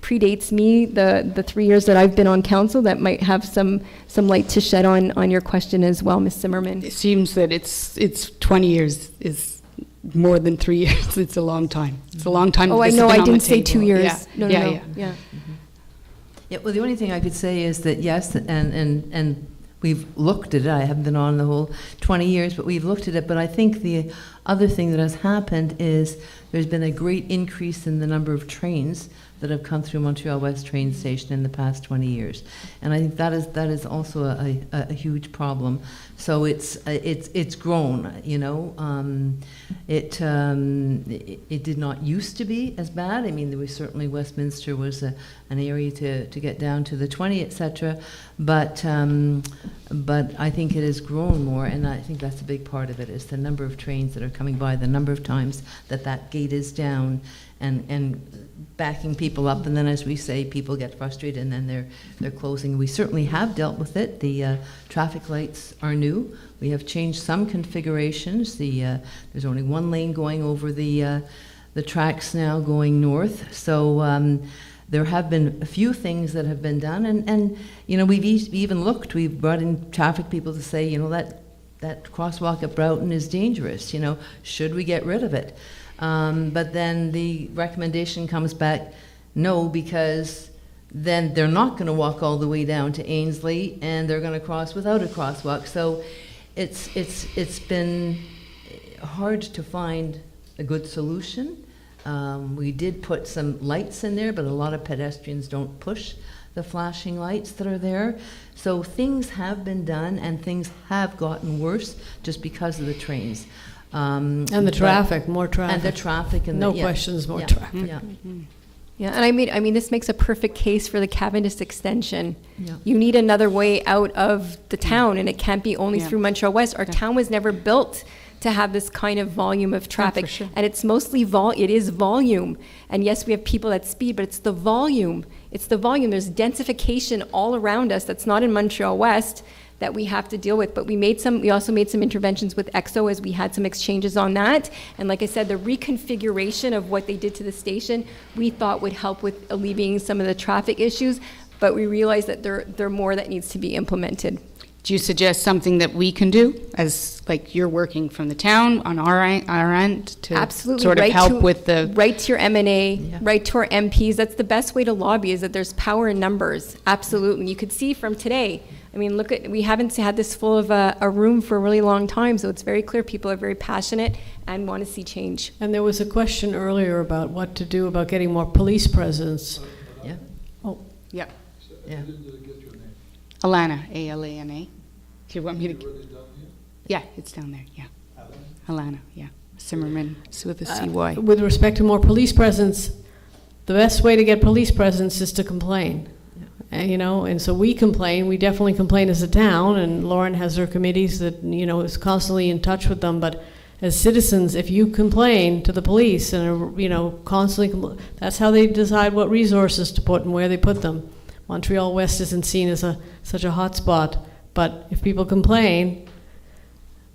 predates me, the 3 years that I've been on council, that might have some light to shed on your question as well, Ms. Zimmerman. It seems that it's 20 years is more than 3 years. It's a long time. It's a long time. Oh, I this know, has been I on the didn't say 2 table. years. Yeah. No, yeah, no, yeah. yeah. Yeah, well, the only thing I could say is that yes, and we've looked at it. I haven't been on the whole 20 years, but we've looked at it. But I think the other thing that has happened is there's been a great increase in the number of trains that have come through Montreal-Ouest train station in the past 20 years. And I think that is also a huge problem. So it's grown, you know. It did not used to be as bad. I mean, there was certainly Westminster was an area to get down to the 20, etc. But I think it has grown more, and I think that's a big part of it, is the number of trains that are coming by, the number of times that gate is down, and backing people up, and then, as we say, people get frustrated, and then they're closing. We certainly have dealt with it. The traffic lights are new. We have changed some configurations. There's only one lane going over the tracks now going north. So there have been a few things that have been done, and you know, we've even looked. We've brought in traffic people to say, you know, that crosswalk at Broughton is dangerous. You know, should we get rid of it? But then the recommendation comes back, no, because then they're not going to walk all the way down to Ainsley, and they're going to cross without a crosswalk. So it's been hard to find a good solution. We did put some lights in there, but a lot of pedestrians don't push the flashing lights that are there. So things have been done, and things have gotten worse just because of the trains. And the traffic, more traffic. And the traffic. And no yeah, questions, more yeah, traffic. Yeah. Yeah, and I mean, this makes a perfect case for the Cavendish extension. Yeah. You need another way out of the town, and it can't be only Yeah. through Montreal-West. Our town was never built to have this kind of volume of traffic. sure. And it's mostly it is volume. And yes, we have people at speed, but it's the volume. It's the volume. There's densification all around us that's not in Montreal-West that we have to deal with. But we also made some interventions with EXO, as we had some exchanges on that. And like I said, the reconfiguration of what they did to the station, we thought would help with alleviating some of the traffic issues, but we realized that there are more that needs to be implemented. Do you suggest something that we can do, as like you're working from the town on our end to Absolutely. sort of help with the... Right to your M&A, Yeah. right to our MPs. That's the best way to lobby, is that there's power in numbers. Absolutely. You could see from today, I mean, we haven't had this full of a room for a really long time, so it's very clear people are very passionate and want to see change. And there was a question earlier about what to do about getting more police presence. Yeah. Oh, Yeah. Yeah. Alana, A-L-A-N-A. Do you want me to... Yeah, it's down there, yeah. Alana, yeah. Zimmerman, it's with a C-Y. with respect to more police presence, the best way to get police presence is to complain. And, you know, and so we complain. We definitely complain as a town, and Lauren has her committees that, you know, is constantly in touch with them. But as citizens, if you complain to the police and are, you know, constantly, that's how they decide what resources to put and where they put them. Montreal-West isn't seen as such a hot spot, but if people complain,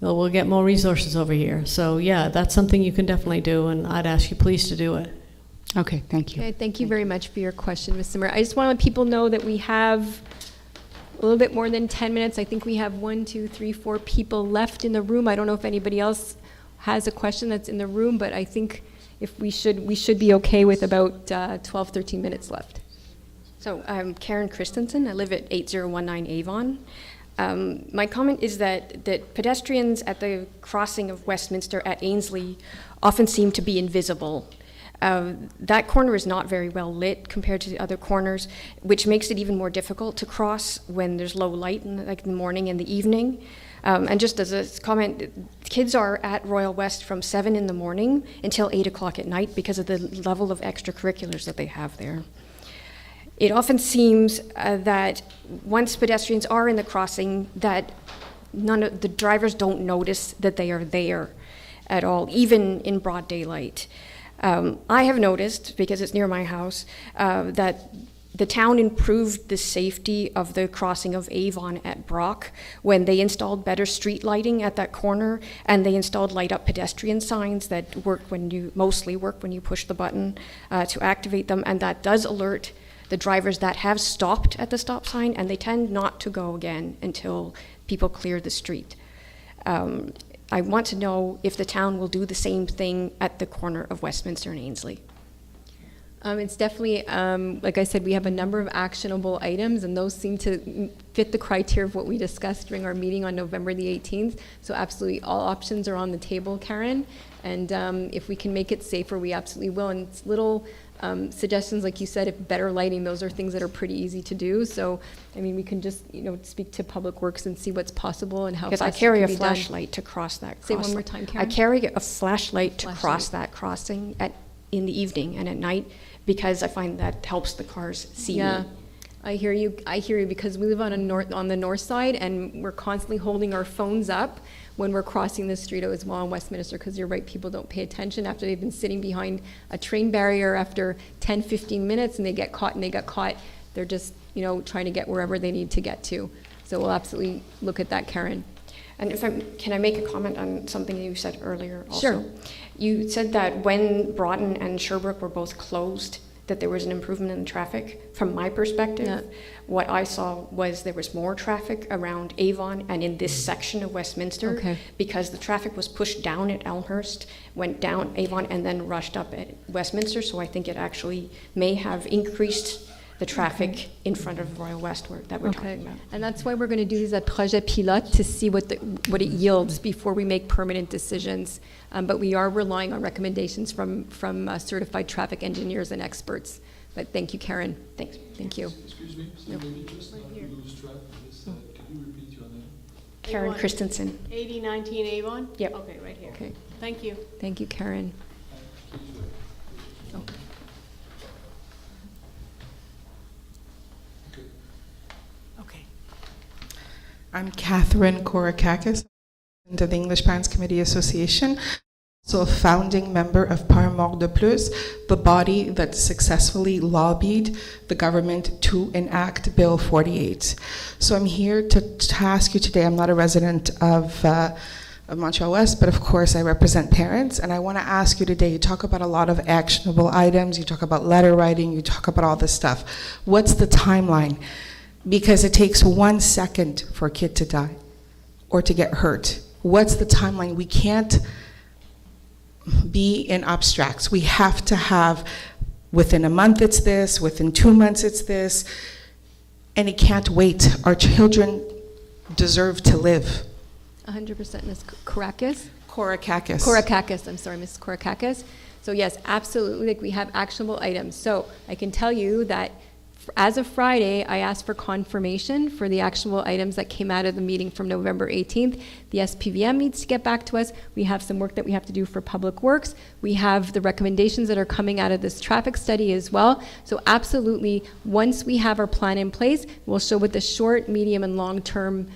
we'll get more resources over here. So yeah, that's something you can definitely do, and I'd ask you please to do it. Okay, thank you. Okay, thank you very much for your question, Ms. Zimmer. I just want to let people know that we have a little bit more than 10 minutes. I think we have 1, 2, 3, 4 people left in the room. I don't know if anybody else has a question that's in the room, but I think if we should be okay with about 12, 13 minutes left. So I'm Karen Christensen. I live at 8019 Avon. My comment is that pedestrians at the crossing of Westminster at Ainsley often seem to be invisible. That corner is not very well lit compared to the other corners, which makes it even more difficult to cross when there's low light, like in the morning and the evening. And just as a comment, kids are at Royal West from 7 in the morning until 8 o'clock at night because of the level of extracurriculars that they have there. It often seems that once pedestrians are in the crossing, that none of the drivers don't notice that they are there at all, even in broad daylight. I have noticed, because it's near my house, that the town improved the safety of the crossing of Avon at Brock when they installed better street lighting at that corner, and they installed light-up pedestrian signs that mostly work when you push the button to activate them, and that does alert the drivers that have stopped at the stop sign, and they tend not to go again until people clear the street. I want to know if the town will do the same thing at the corner of Westminster and Ainsley. It's definitely, like I said, we have a number of actionable items, and those seem to fit the criteria of what we discussed during our meeting on November the 18th. So absolutely all options are on the table, Karen. And if we can make it safer, we absolutely will. And it's little suggestions, like you said, if better lighting, those are things that are pretty easy to do. So, I mean, we can just, speak to Public Works and see what's possible and how Because fast I carry it a can be done. flashlight to cross that Say crossing. one more time, Karen. I carry a flashlight to cross that crossing in the evening and at night, because I find that helps the cars see me. I hear you. Because we live on the north side, and we're constantly holding our phones up when we're crossing the street as well in Westminster, because you're right, people don't pay attention after they've been sitting behind a train barrier after 10, 15 minutes, and they get caught, they're just, trying to get wherever they need to get to. So we'll absolutely look at that, Karen. And can I make a comment on something you said earlier also? Sure. You said that when Broughton and Sherbrooke were both closed, that there was an improvement in traffic. From my perspective, what I saw was there was more traffic around Avon and in this section of Westminster, because the traffic was pushed down at Elmhurst, went down Avon, and then rushed up at Westminster. So I think it actually may have increased the traffic in front of Royal West that we're talking about. And that's why we're going to do these projet pilote to see what it yields before we make permanent decisions. But we are relying on recommendations from certified traffic engineers and experts. But thank you, Karen. Thanks. Thank you. Excuse me, so maybe just not to lose track of this, can you repeat your name? Karen Christensen. 8019 Avon? Yep. Okay, right here. Okay. Thank you. Thank you, Karen. Oh. Okay. I'm Catherine Korakakis, of the English Parents Committee Association, so a founding member of Par Mort de Plus, the body that successfully lobbied the government to enact Bill 48. So I'm here to ask you today, I'm not a resident of Montreal-Ouest, but of course I represent parents, and I want to ask you today, you talk about a lot of actionable items, you talk about letter writing, you talk about all this stuff. What's the timeline? Because it takes 1 second for a kid to die or to get hurt. What's the timeline? We can't be in abstracts. We have to have, within a month it's this, within 2 months it's this, and it can't wait. Our children deserve to live. 100%, Ms. Korakis. Korakakis. I'm sorry, Ms. Korakakis. So yes, absolutely, like we have actionable items. So I can tell you that as of Friday, I asked for confirmation for the actionable items that came out of the meeting from November 18th. The SPVM needs to get back to us. We have some work that we have to do for Public Works. We have the recommendations that are coming out of this traffic study as well. So absolutely, once we have our plan in place, we'll show what the short, medium, and long-term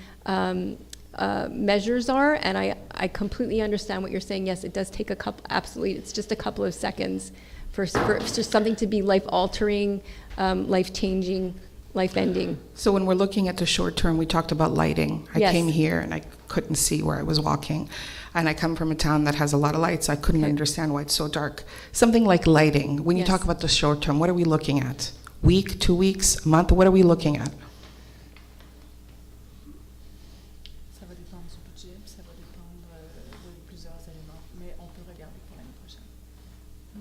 measures are. And I completely understand what you're saying. Yes, it does take a couple, absolutely, it's just a couple of seconds for just something to be life-altering, life-changing, life-ending. So when we're looking at the short term, we talked about lighting. I came here and I couldn't see where I was walking. And I come from a town that has a lot of lights. So I couldn't understand why it's so dark. Something like lighting. When you talk about the short term, what are we looking at? Week, 2 weeks, month? What are we looking at? Ça va dépendre du budget, ça va dépendre de plusieurs éléments, mais on peut regarder pour l'année prochaine.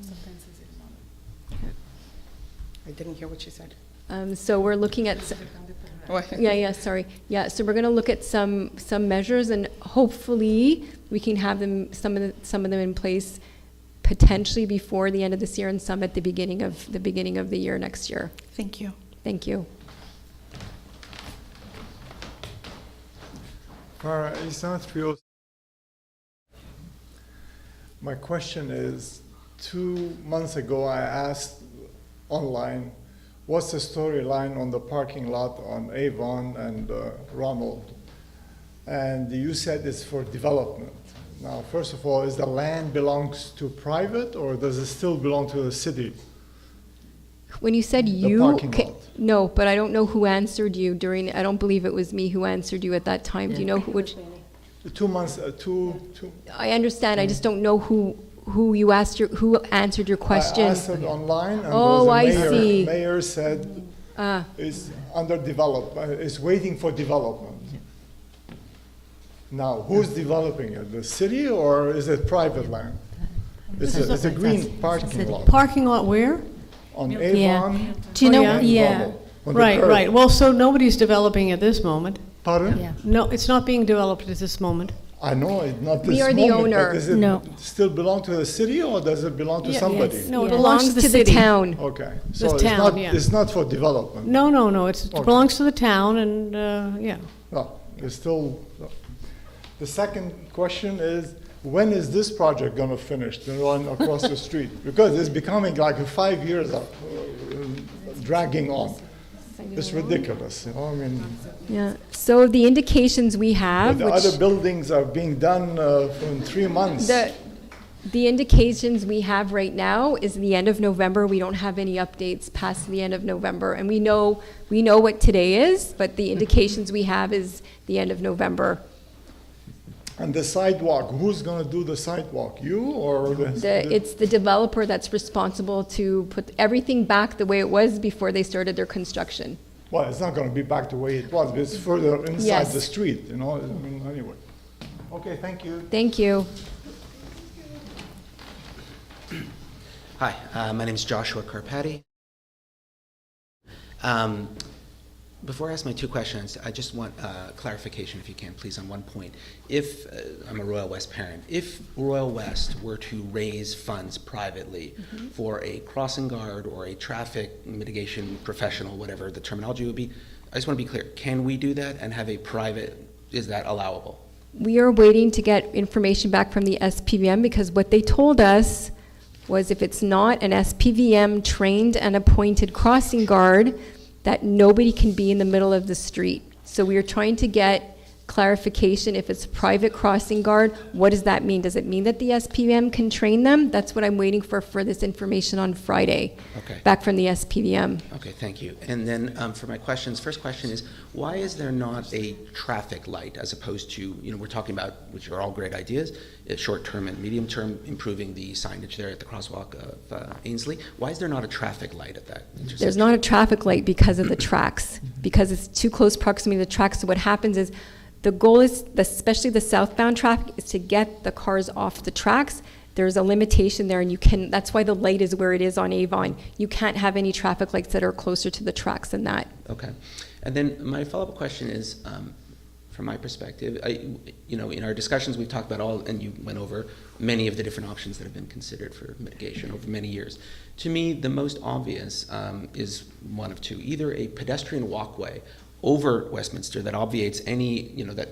Certains de ces éléments-là. I didn't hear what you said. So we're looking at, so we're going to look at some measures, and hopefully we can have them, some of them in place potentially before the end of this year, and some at the beginning of the year next year. Thank you. Thank you. My question is, 2 months ago I asked online, what's the storyline on the parking lot on Avon and Ronald? And you said it's for development. Now, first of all, is the land belongs to private, or does it still belong to the city? When you said The parking lot. No, but I don't know who answered you during, I don't believe it was me who answered you at that time. Do you know who, which? 2 months, I understand, I just don't know who you asked who answered your question. I asked it online, and Oh, there I was a mayor. see. Mayor said is under development, is waiting for development. Now, who's developing it? The city or is it private land? It's a green parking lot Parking lot where? on Yeah. Avon. Do you know? and Yeah. Rommel, on the Right, curve. right. Well, so nobody's developing at this moment. Pardon? Yeah. No, it's not being developed at this moment. I know it's not We this are the moment, owner. but does it No. still belong to the city or does it belong to Yeah, somebody? yes. No, it Yeah. belongs to the the city. town. Okay, This so it's town, not, yeah. it's not for development? No, no, no, it Okay. belongs to the town and, yeah. No, it's still, the second question is, when is this project gonna finish, the one across the street? Because it's becoming like 5 years of dragging on. It's ridiculous, you know, I mean, Yeah, so the indications we have, the other buildings are being done in 3 months. the indications we have right now is the end of November. We don't have any updates past the end of November. And we know what today is, but the indications we have is the end of November. And the sidewalk, who's gonna do the sidewalk, you or It's the developer that's responsible to put everything back the way it was before they started their construction. Well, it's not gonna be back the way it was, but it's further inside Yes. the street, you know, I mean, anyway. Okay, thank you. Thank you. Hi, my name is Joshua Carpati. Before I ask my two questions, I just want clarification, if you can, please, on one point. If, I'm a Royal West parent, if Royal West were to raise funds privately for a crossing guard or a traffic mitigation professional, whatever the terminology would be, I just want to be clear, can we do that and have a private, is that allowable? We are waiting to get information back from the SPVM because what they told us was if it's not an SPVM trained and appointed crossing guard, that nobody can be in the middle of the street. So we are trying to get clarification if it's a private crossing guard, what does that mean? Does it mean that the SPVM can train them? That's what I'm waiting for this information on Friday. Okay. Back from the SPVM. Okay, thank you. And then for my questions, first question is, why is there not a traffic light as opposed to, we're talking about, which are all great ideas, short-term and medium-term, improving the signage there at the crosswalk of Ainslie. Why is there not a traffic light at that intersection? There's not a traffic light because of the tracks, because it's too close proximity to the tracks. So what happens is, the goal is, especially the southbound traffic, is to get the cars off the tracks. There's a limitation there, and that's why the light is where it is on Avon. You can't have any traffic lights that are closer to the tracks than that. Okay. And then my follow-up question is, from my perspective, in our discussions we've talked about and you went over many of the different options that have been considered for mitigation over many years. To me, the most obvious is one of two: either a pedestrian walkway over Westminster that obviates any, that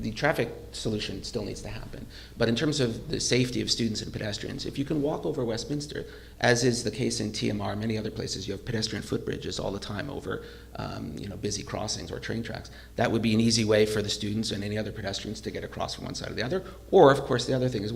the traffic solution still needs to happen. But in terms of the safety of students and pedestrians, if you can walk over Westminster, as is the case in TMR, many other places, you have pedestrian footbridges all the time over, busy crossings or train tracks. That would be an easy way for the students and any other pedestrians to get across from one side or the other. Or, of course, the other thing is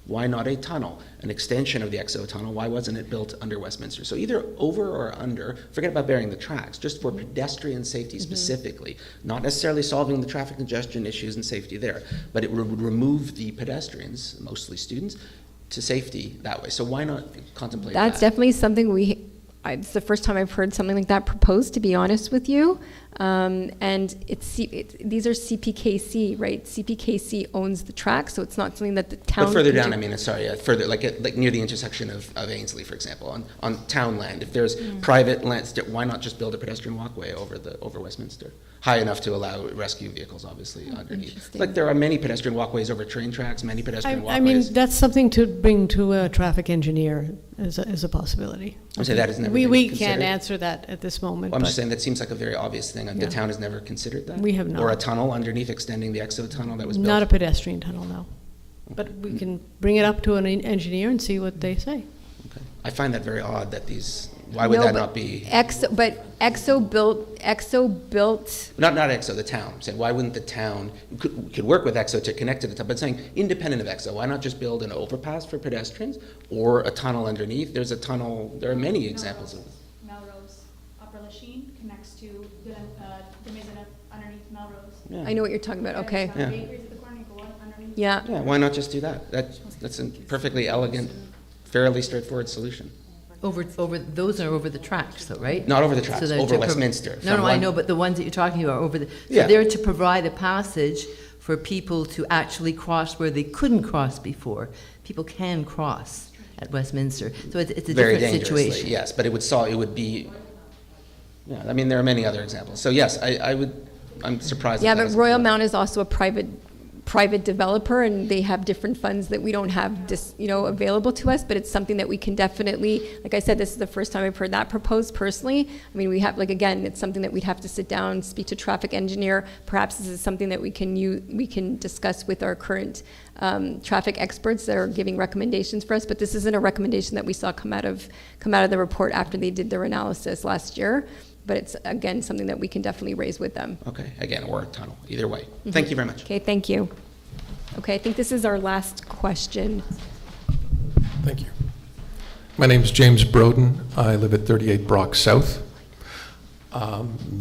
why not a tunnel, an extension of the XO tunnel? Why wasn't it built under Westminster? So either over or under, forget about burying the tracks, just for pedestrian safety specifically, not necessarily solving the traffic congestion issues and safety there, but it would remove the pedestrians, mostly students, to safety that way. So why not contemplate That's that? definitely something it's the first time I've heard something like that proposed, to be honest with you. And these are CPKC, right? CPKC owns the track, so it's not something that the town. But further can down, do. further, like near the intersection of Ainslie, for example, on town land. If there's private land, why not just build a pedestrian walkway over Westminster, high enough to allow rescue vehicles, obviously, underneath. Like there are many pedestrian walkways over train tracks, many pedestrian walkways. I mean, that's something to bring to a traffic engineer as a possibility. I'm saying that has never We been can't considered. answer that at this moment. Well, I'm but just saying that seems like a very obvious thing. The town has never considered that. We have not. Or a tunnel underneath, extending the EXO tunnel that was built. Not a pedestrian tunnel, no. But we can bring it up to an engineer and see what they say. Okay. I find that very odd that why would that not be? EXO built. Not EXO, the town. I'm saying, why wouldn't the town, we could work with EXO to connect to the town, but saying, independent of EXO, why not just build an overpass for pedestrians or a tunnel underneath? There's a tunnel, there are many examples of this. Melrose, Upper Lachine. Yeah. I know what you're talking about, okay. Yeah. Yeah. Yeah, why not just do that? That's a perfectly elegant, fairly straightforward solution. Over those are over the tracks, though, right? Not over the tracks, they're over to Westminster. No, From I one- know, but the ones that you're talking about are over the. So Yeah. they're to provide a passage for people to actually cross where they couldn't cross before. People can cross at Westminster, so it's a Very different dangerously, situation. yes, but it would be. Yeah, I mean there are many other examples. So yes, I'm surprised. Yeah, that but hasn't Royal come up. Mount is also a private developer, and they have different funds that we don't have available to us, but it's something that we can definitely, like I said, this is the first time I've heard that proposed personally. I mean, we have, again, it's something that we'd have to sit down, speak to traffic engineer. Perhaps this is something that we can discuss with our current traffic experts that are giving recommendations for us, but this isn't a recommendation that we saw come out of the report after they did their analysis last year. But it's, again, something that we can definitely raise with them. Okay, again, or a tunnel, either way. Thank you very much. Okay, thank you. Okay, I think this is our last question. Thank you. My name is James Broden. I live at 38 Brock South.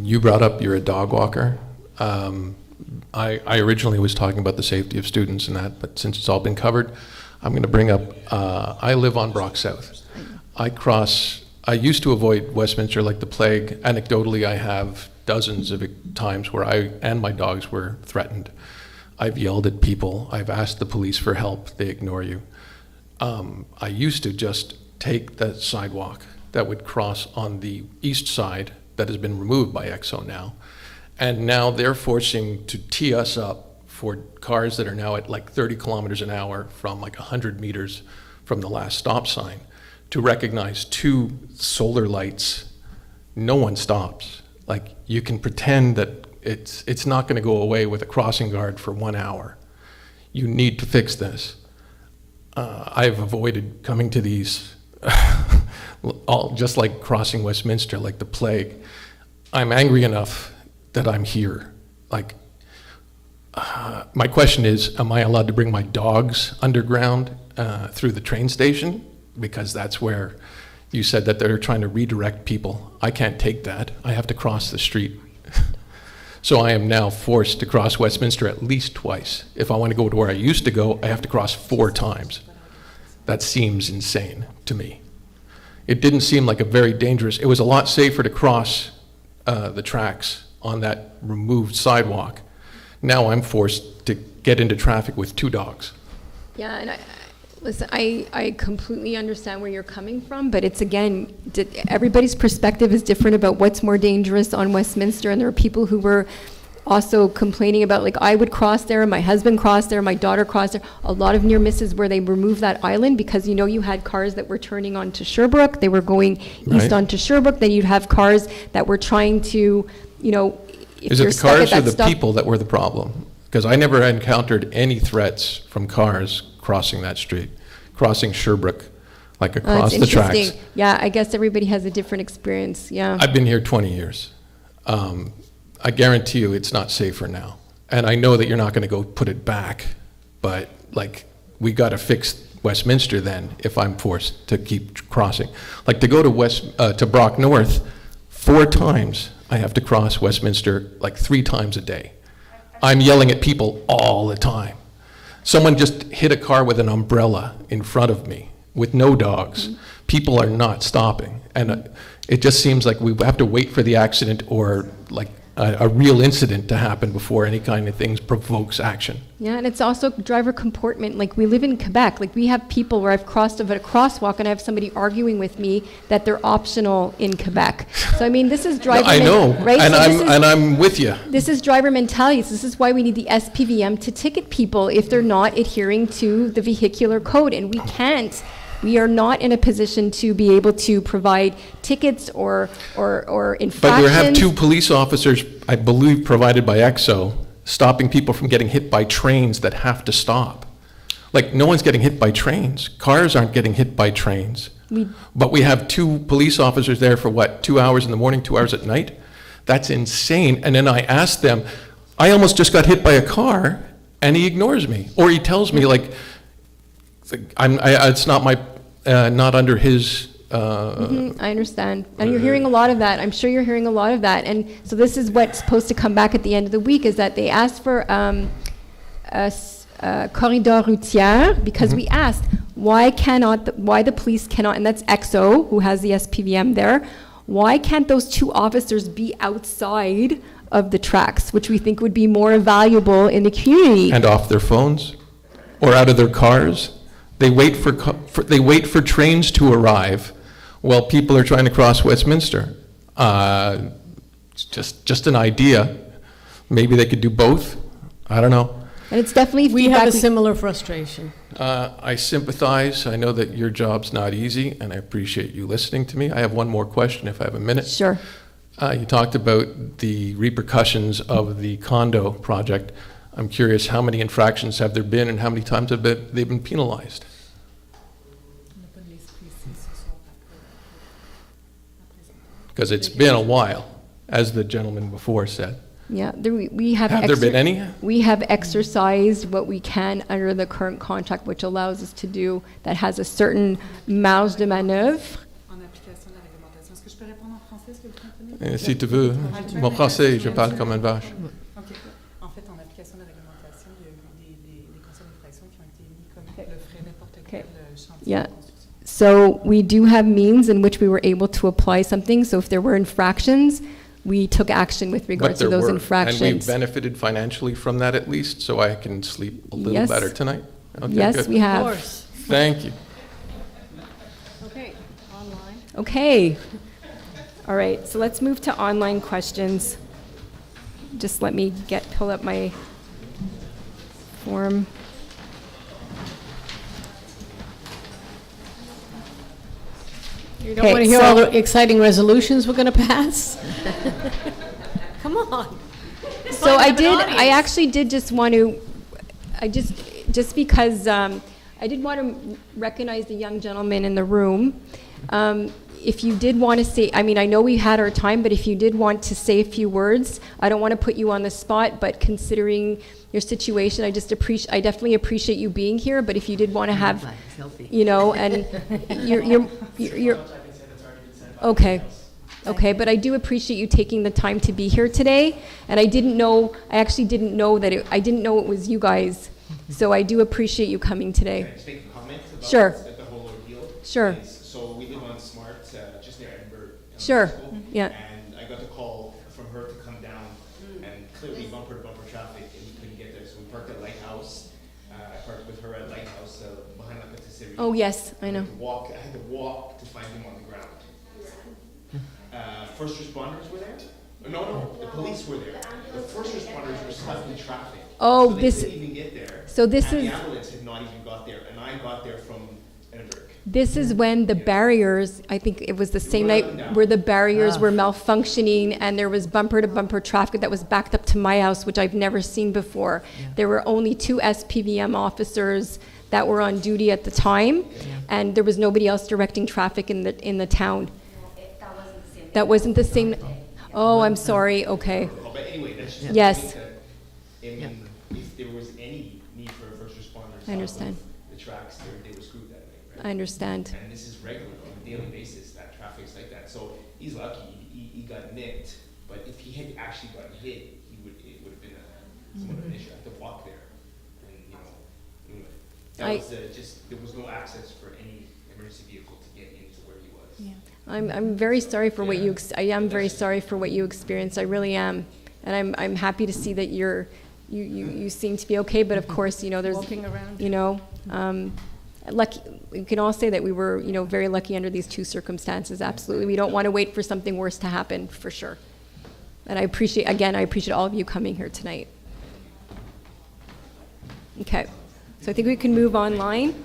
You brought up you're a dog walker. I originally was talking about the safety of students and that, but since it's all been covered, I'm going to bring up, I live on Brock South. I used to avoid Westminster like the plague. Anecdotally, I have dozens of times where I and my dogs were threatened. I've yelled at people. I've asked the police for help. They ignore you. I used to just take the sidewalk that would cross on the east side that has been removed by EXO now. And now they're forcing to tee us up for cars that are now at like 30 kilometers an hour from like 100 meters from the last stop sign to recognize 2 solar lights. No one stops. Like, you can pretend that it's not going to go away with a crossing guard for 1 hour. You need to fix this. I've avoided coming to these, just like crossing Westminster, like the plague. I'm angry enough that I'm here. Like, my question is, am I allowed to bring my dogs underground through the train station? Because that's where you said that they're trying to redirect people. I can't take that. I have to cross the street. So I am now forced to cross Westminster at least twice. If I want to go to where I used to go, I have to cross 4 times. That seems insane to me. It didn't seem like a very dangerous, it was a lot safer to cross the tracks on that removed sidewalk. Now I'm forced to get into traffic with 2 dogs. Yeah, and listen, I completely understand where you're coming from, but it's, again, everybody's perspective is different about what's more dangerous on Westminster, and there are people who were also complaining about, like, I would cross there, my husband crossed there, my daughter crossed there, a lot of near misses where they removed that island because, you had cars that were turning onto Sherbrooke, they were going east onto Sherbrooke, then you'd have cars that were trying to, if Is you're it the stuck at cars or that the stop- people that were the problem? Because I never encountered any threats from cars crossing that street, crossing Sherbrooke, like across it's the tracks. interesting. Yeah, I guess everybody has a different experience, yeah. I've been here 20 years. I guarantee you it's not safer now. And I know that you're not going to go put it back, but like, we got to fix Westminster then if I'm forced to keep crossing. Like, to go to Brock North, 4 times I have to cross Westminster, like 3 times a day. I'm yelling at people all the time. Someone just hit a car with an umbrella in front of me with no dogs. People are not stopping. And it just seems like we have to wait for the accident or like a real incident to happen before any kind of things provokes action. Yeah, and it's also driver comportment. Like, we live in Quebec. Like, we have people where I've crossed over a crosswalk and I have somebody arguing with me that they're optional in Quebec. So, I mean, this is driver... I know, right? and I'm with you. This is driver mentality. This is why we need the SPVM to ticket people if they're not adhering to the vehicular code, and we can't. We are not in a position to be able to provide tickets or infractions. But we have 2 police officers, I believe, provided by EXO, stopping people from getting hit by trains that have to stop. Like, no one's getting hit by trains. Cars aren't getting hit by trains. But we have 2 police officers there for what, 2 hours in the morning, 2 hours at night? That's insane. And then I ask them, I almost just got hit by a car, and he ignores me. Or he tells me, like, it's not my, not under his I understand. And you're hearing a lot of that. I'm sure you're hearing a lot of that. And so this is what's supposed to come back at the end of the week, is that they asked for a corridor routière because we asked why the police cannot, and that's EXO, who has the SPVM there, why can't those two officers be outside of the tracks, which we think would be more valuable in the community? And off their phones or out of their cars. They wait for trains to arrive while people are trying to cross Westminster. Just an idea. Maybe they could do both. I don't know. And it's definitely We have a similar frustration. I sympathize. I know that your job's not easy, and I appreciate you listening to me. I have one more question if I have a minute. Sure. You talked about the repercussions of the condo project. I'm curious, how many infractions have there been and how many times have they been penalized? Because it's been a while, as the gentleman before said. Yeah, we have. Have there been any? We have exercised what we can under the current contract, which allows us to do, that has a certain marge de manœuvre. Si tu veux, mon français, je parle comme un vache. Ok. En fait, en application de la réglementation, il y a eu des conseils d'infraction qui ont été mis comme le ferait n'importe quel chantier. Yeah. So we do have means in which we were able to apply something. So if there were infractions, we took action with regards to those infractions. And we benefited financially from that at least, so I can sleep a little better tonight? Okay, yes, good. we have. Of course. Thank you. Okay, online. Okay. All right, so let's move to online questions. Just let me pull up my form. You don't want to hear all the exciting resolutions we're going to pass? Come on. So I actually did just want to, just because I did want to recognize the young gentleman in the room. If you did want to say, I mean, I know we had our time, but if you did want to say a few words, I don't want to put you on the spot, but considering your situation, I definitely appreciate you being here, but if you did want to have, you know, and you're okay. Okay, but I do appreciate you taking the time to be here today, and I actually didn't know that I didn't know it was you guys, so I do appreciate you coming today. Can I just make a comment about Sure. the whole ordeal? Sure. So we live on Smart, just near Edinburgh. Sure. School, Yeah. And I got the call from her to come down, and clearly bumper to bumper traffic, and we couldn't get there. So we parked at Lighthouse. I parked with her at Lighthouse behind La Patisserie. Oh yes, I know. I had to walk to find him on the ground. First responders were there. No, the police were there. The first responders were stuck in traffic. Oh, so they couldn't even get there. So this and is. the ambulance had not even got there, and I got there from Edinburgh. This is when the barriers, I think it was the same night where the barriers were malfunctioning and there was bumper-to-bumper traffic that was backed up to my house, which I've never seen before. There were only 2 SPVM officers that were on duty at the time, and there was nobody else directing traffic in the town. That wasn't the same. Oh, I'm sorry. Okay. But anyway, that's just yes. If there was any need for a first responder, I understand. The tracks, they were screwed that night. Right? I understand. And this is regular on a daily basis. That traffic's like that. So he's lucky. He got nicked. But if he had actually gotten hit, it would have been somewhat of an issue. I had to walk there, and anyway, that was there was no access for any emergency vehicle to get into where he was. Yeah. I'm very sorry for what you. I am very sorry for what you experienced. I really am, and I'm happy to see that you seem to be okay. But of course, there's walking around. Lucky. We can all say that we were very lucky under these 2 circumstances. Absolutely, we don't want to wait for something worse to happen for sure. And I appreciate all of you coming here tonight. Okay, so I think we can move online.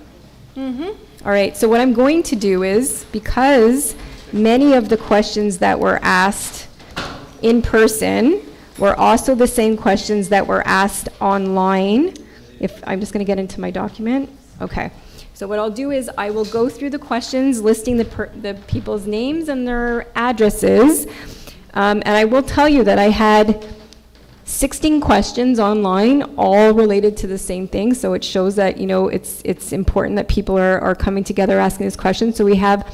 All right, so what I'm going to do is, because many of the questions that were asked in person were also the same questions that were asked online. I'm just going to get into my document. Okay, so what I'll do is I will go through the questions listing the people's names and their addresses. And I will tell you that I had 16 questions online, all related to the same thing. So it shows that it's important that people are coming together asking this question. So we have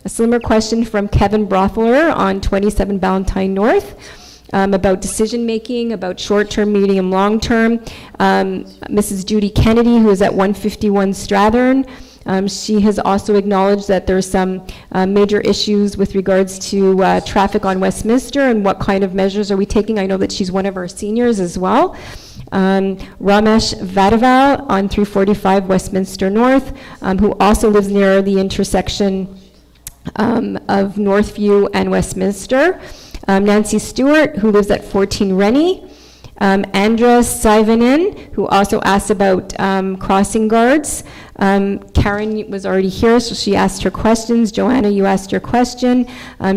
A similar question from Kevin Brothler on 27 Valentine North. About decision-making, about short-term, medium, long-term. Mrs. Judy Kennedy, who is at 151 Strathern, she has also acknowledged that there's some major issues with regards to traffic on Westminster and what kind of measures are we taking. I know that she's one of our seniors as well. Ramesh Vadaval on 345 Westminster North, who also lives near the intersection of Northview and Westminster. Nancy Stewart, who lives at 14 Rennie. Andra Saivanen, who also asked about crossing guards. Karen was already here, so she asked her questions. Joanna, you asked your question.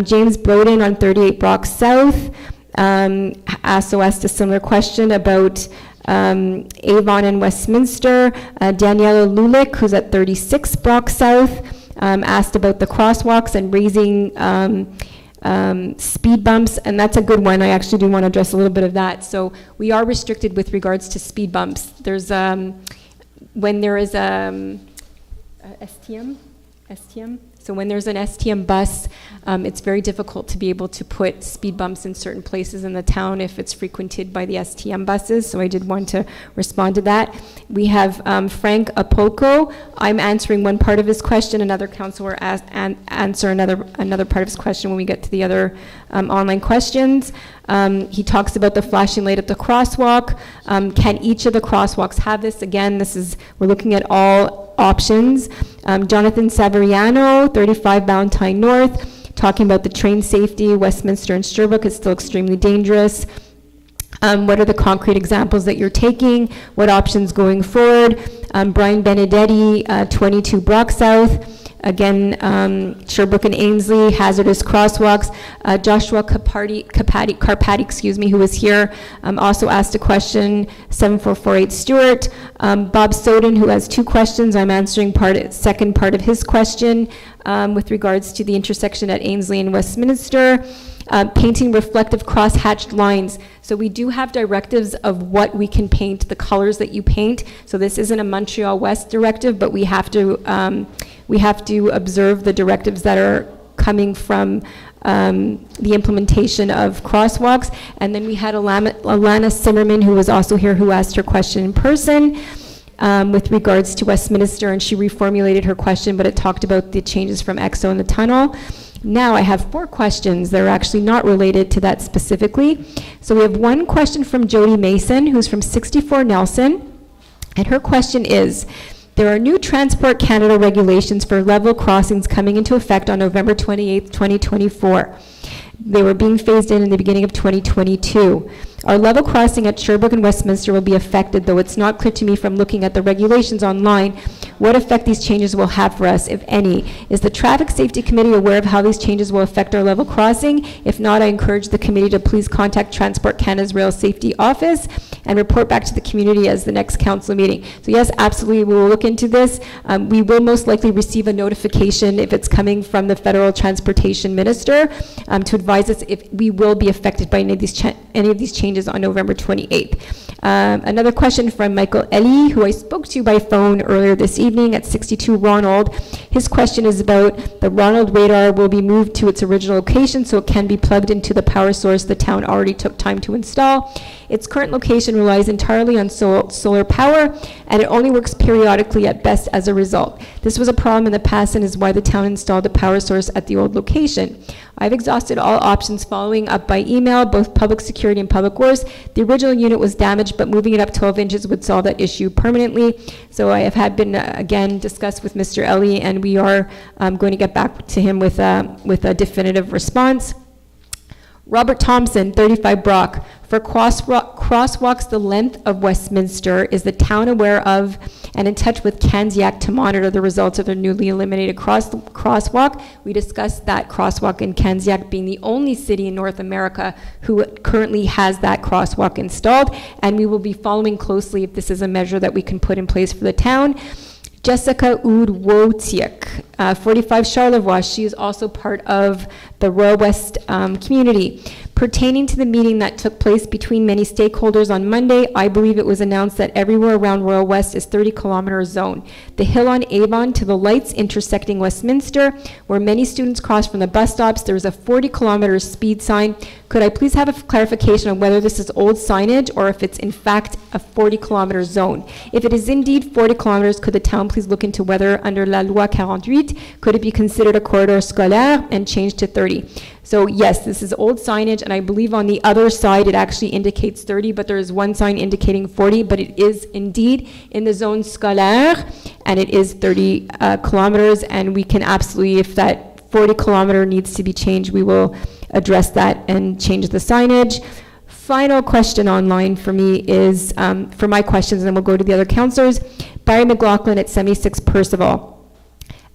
James Broden on 38 Brock South also asked a similar question about Avon and Westminster. Daniela Lulick, who's at 36 Brock South, asked about the crosswalks and raising speed bumps, and that's a good one. I actually do want to address a little bit of that. So we are restricted with regards to speed bumps. There's when there is STM, so when there's an STM bus, it's very difficult to be able to put speed bumps in certain places in the town if it's frequented by the STM buses, so I did want to respond to that. We have Frank Apolko. I'm answering one part of his question. Another councillor answer another part of his question when we get to the other online questions. He talks about the flashing light at the crosswalk. Can each of the crosswalks have this? Again, we're looking at all options. Jonathan Saveriano, 35 Valentine North, talking about the train safety. Westminster and Sherbrooke is still extremely dangerous. What are the concrete examples that you're taking? What options going forward? Brian Benedetti, 22 Brock South. Again, Sherbrooke and Ainsley, hazardous crosswalks. Joshua Carpati, who was here, also asked a question, 7448 Stewart. Bob Soden, who has two questions. I'm answering second part of his question with regards to the intersection at Ainsley and Westminster. Painting reflective cross-hatched lines. So we do have directives of what we can paint, the colors that you paint. So this isn't a Montreal West directive, but we have to observe the directives that are coming from the implementation of crosswalks. And then we had Alana Zimmerman, who was also here, who asked her question in person with regards to Westminster, and she reformulated her question, but it talked about the changes from EXO in the tunnel. Now I have 4 questions that are actually not related to that specifically. So we have one question from Jody Mason, who's from 64 Nelson, and her question is, there are new Transport Canada regulations for level crossings coming into effect on November 28th, 2024. They were being phased in the beginning of 2022. Our level crossing at Sherbrooke and Westminster will be affected, though it's not clear to me from looking at the regulations online what effect these changes will have for us, if any. Is the Traffic Safety Committee aware of how these changes will affect our level crossing? If not, I encourage the committee to please contact Transport Canada's Rail Safety Office and report back to the community as the next council meeting. So yes, absolutely, we will look into this. We will most likely receive a notification if it's coming from the Federal Transportation Minister to advise us if we will be affected by any of these changes on November 28th. Another question from Michael Ellie, who I spoke to by phone earlier this evening at 62 Ronald. His question is about the Ronald radar will be moved to its original location so it can be plugged into the power source the town already took time to install. Its current location relies entirely on solar power, and it only works periodically at best as a result. This was a problem in the past and is why the town installed a power source at the old location. I've exhausted all options following up by email, both public security and public works. The original unit was damaged, but moving it up 12 inches would solve that issue permanently. So I have been, again, discussed with Mr. Ellie, and we are going to get back to him with a definitive response. Robert Thompson, 35 Brock. For crosswalks the length of Westminster, is the town aware of and in touch with Candiac to monitor the results of their newly eliminated crosswalk? We discussed that crosswalk in Candiac being the only city in North America who currently has that crosswalk installed, and we will be following closely if this is a measure that we can put in place for the town. Jessica Oud-Wotiek, 45 Charlevoix. She is also part of the Royal West community. Pertaining to the meeting that took place between many stakeholders on Monday, I believe it was announced that everywhere around Royal West is 30-kilometer zone. The hill on Avon to the lights intersecting Westminster, where many students cross from the bus stops, there is a 40-kilometer speed sign. Could I please have a clarification on whether this is old signage or if it's in fact a 40-kilometer zone? If it is indeed 40 kilometers, could the town please look into whether under La Loi 48, could it be considered a corridor scolaire and changed to 30? So yes, this is old signage, and I believe on the other side it actually indicates 30, but there is one sign indicating 40, but it is indeed in the zone scolaire, and it is 30 kilometers, and we can absolutely, if that 40 kilometer needs to be changed, we will address that and change the signage. Final question online for me is, for my questions, and then we'll go to the other councillors. Barry McLaughlin at 76 Percival.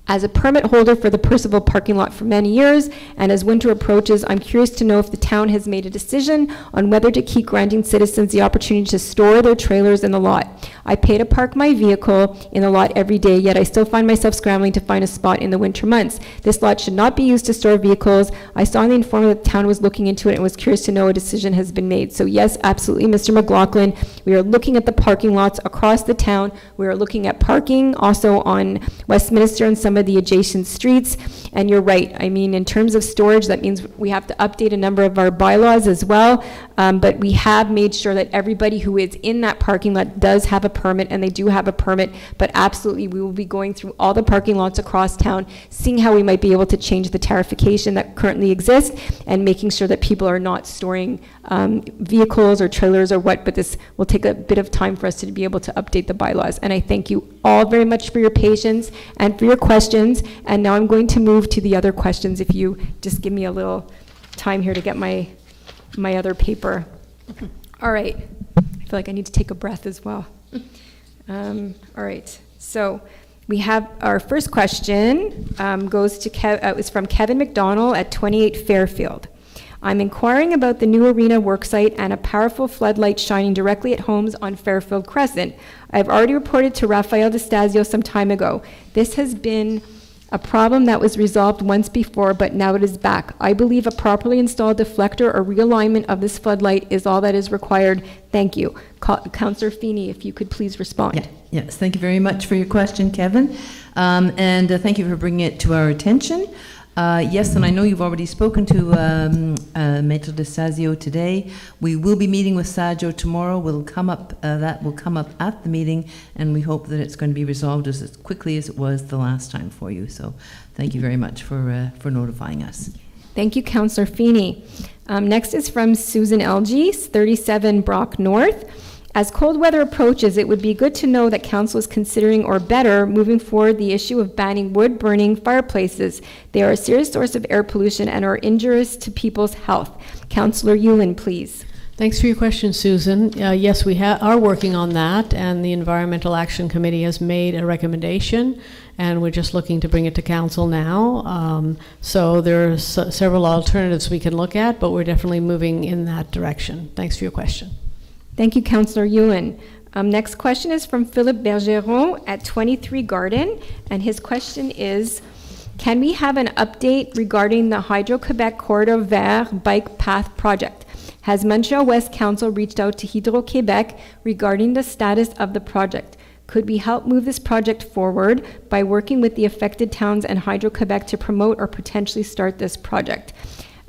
As a permit holder for the Percival parking lot for many years, and as winter approaches, I'm curious to know if the town has made a decision on whether to keep granting citizens the opportunity to store their trailers in the lot. I pay to park my vehicle in the lot every day, yet I still find myself scrambling to find a spot in the winter months. This lot should not be used to store vehicles. I saw in the Informer that the town was looking into it and was curious to know a decision has been made. So yes, absolutely, Mr. McLaughlin, we are looking at the parking lots across the town. We are looking at parking also on Westminster and some of the adjacent streets. And you're right, I mean, in terms of storage, that means we have to update a number of our bylaws as well. But we have made sure that everybody who is in that parking lot does have a permit, and they do have a permit. But absolutely, we will be going through all the parking lots across town, seeing how we might be able to change the tarification that currently exists, and making sure that people are not storing vehicles or trailers or what, but this will take a bit of time for us to be able to update the bylaws. And I thank you all very much for your patience and for your questions. And now I'm going to move to the other questions, if you just give me a little time here to get my other paper. All right. I feel like I need to take a breath as well. All right. So we have our first question goes to is from Kevin McDonald at 28 Fairfield. I'm inquiring about the new arena worksite and a powerful floodlight shining directly at homes on Fairfield Crescent. I've already reported to Rafael DeStasio some time ago. This has been a problem that was resolved once before, but now it is back. I believe a properly installed deflector or realignment of this floodlight is all that is required. Thank you. Councillor Feeney, if you could please respond. Yeah. Yes, thank you very much for your question, Kevin. And thank you for bringing it to our attention. Yes, and I know you've already spoken to Maître DeStasio today. We will be meeting with Saggio tomorrow. That will come up at the meeting, and we hope that it's going to be resolved as quickly as it was the last time for you. So thank you very much for notifying us. Thank you, Councillor Feeney. Next is from Susan Elgie, 37 Brock North. As cold weather approaches, it would be good to know that Council is considering, or better, moving forward the issue of banning wood-burning fireplaces. They are a serious source of air pollution and are injurious to people's health. Councillor Yulin, please. Thanks for your question, Susan. Yes, we are working on that, and the Environmental Action Committee has made a recommendation, and we're just looking to bring it to Council now. So there are several alternatives we can look at, but we're definitely moving in that direction. Thanks for your question. Thank you, Councillor Ewan. Next question is from Philippe Bergeron at 23 Garden, and his question is, can we have an update regarding the Hydro-Quebec Corridor Vert bike path project? Has Montréal-Ouest Council reached out to Hydro-Quebec regarding the status of the project? Could we help move this project forward by working with the affected towns and Hydro-Quebec to promote or potentially start this project?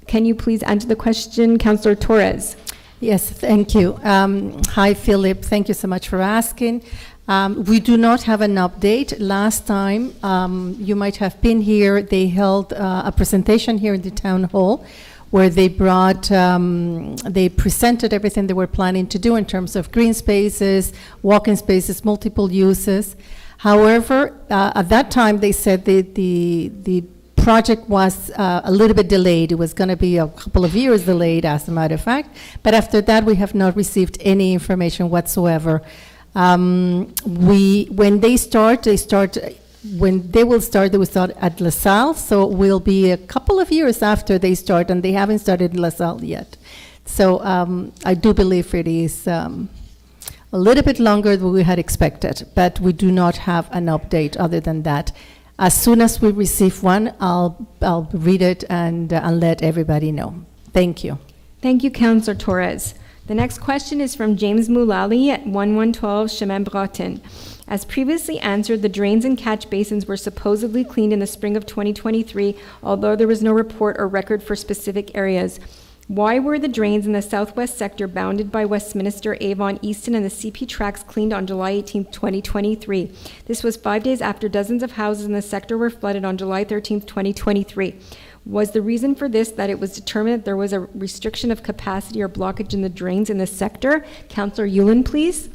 Can you please answer the question, Councillor Torres? Yes, thank you. Hi, Philip. Thank you so much for asking. We do not have an update. Last time, you might have been here, they held a presentation here in the town hall where they they presented everything they were planning to do in terms of green spaces, walking spaces, multiple uses. However, at that time, they said the project was a little bit delayed. It was going to be a couple of years delayed, as a matter of fact. But after that, we have not received any information whatsoever. When they will start at La Salle, so it will be a couple of years after they start, and they haven't started La Salle yet. So I do believe it is a little bit longer than we had expected, but we do not have an update other than that. As soon as we receive one, I'll read it and let everybody know. Thank you. Thank you, Councillor Torres. The next question is from James Mulally at 1112 Chemin Breton. As previously answered, the drains and catch basins were supposedly cleaned in the spring of 2023, although there was no report or record for specific areas. Why were the drains in the southwest sector bounded by Westminster, Avon, Easton, and the CP tracks cleaned on July 18, 2023? This was 5 days after dozens of houses in the sector were flooded on July 13, 2023. Was the reason for this that it was determined that there was a restriction of capacity or blockage in the drains in the sector? Councillor Yulin, please.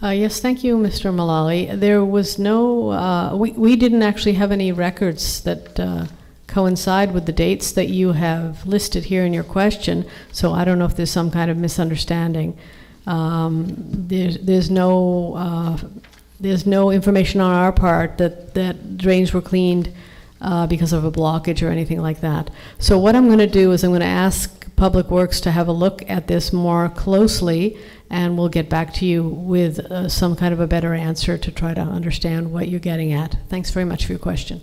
Yes, thank you, Mr. Mulally. There was no, we didn't actually have any records that coincide with the dates that you have listed here in your question, so I don't know if there's some kind of misunderstanding. There's no information on our part that drains were cleaned because of a blockage or anything like that. So what I'm going to do is I'm going to ask Public Works to have a look at this more closely, and we'll get back to you with some kind of a better answer to try to understand what you're getting at. Thanks very much for your question.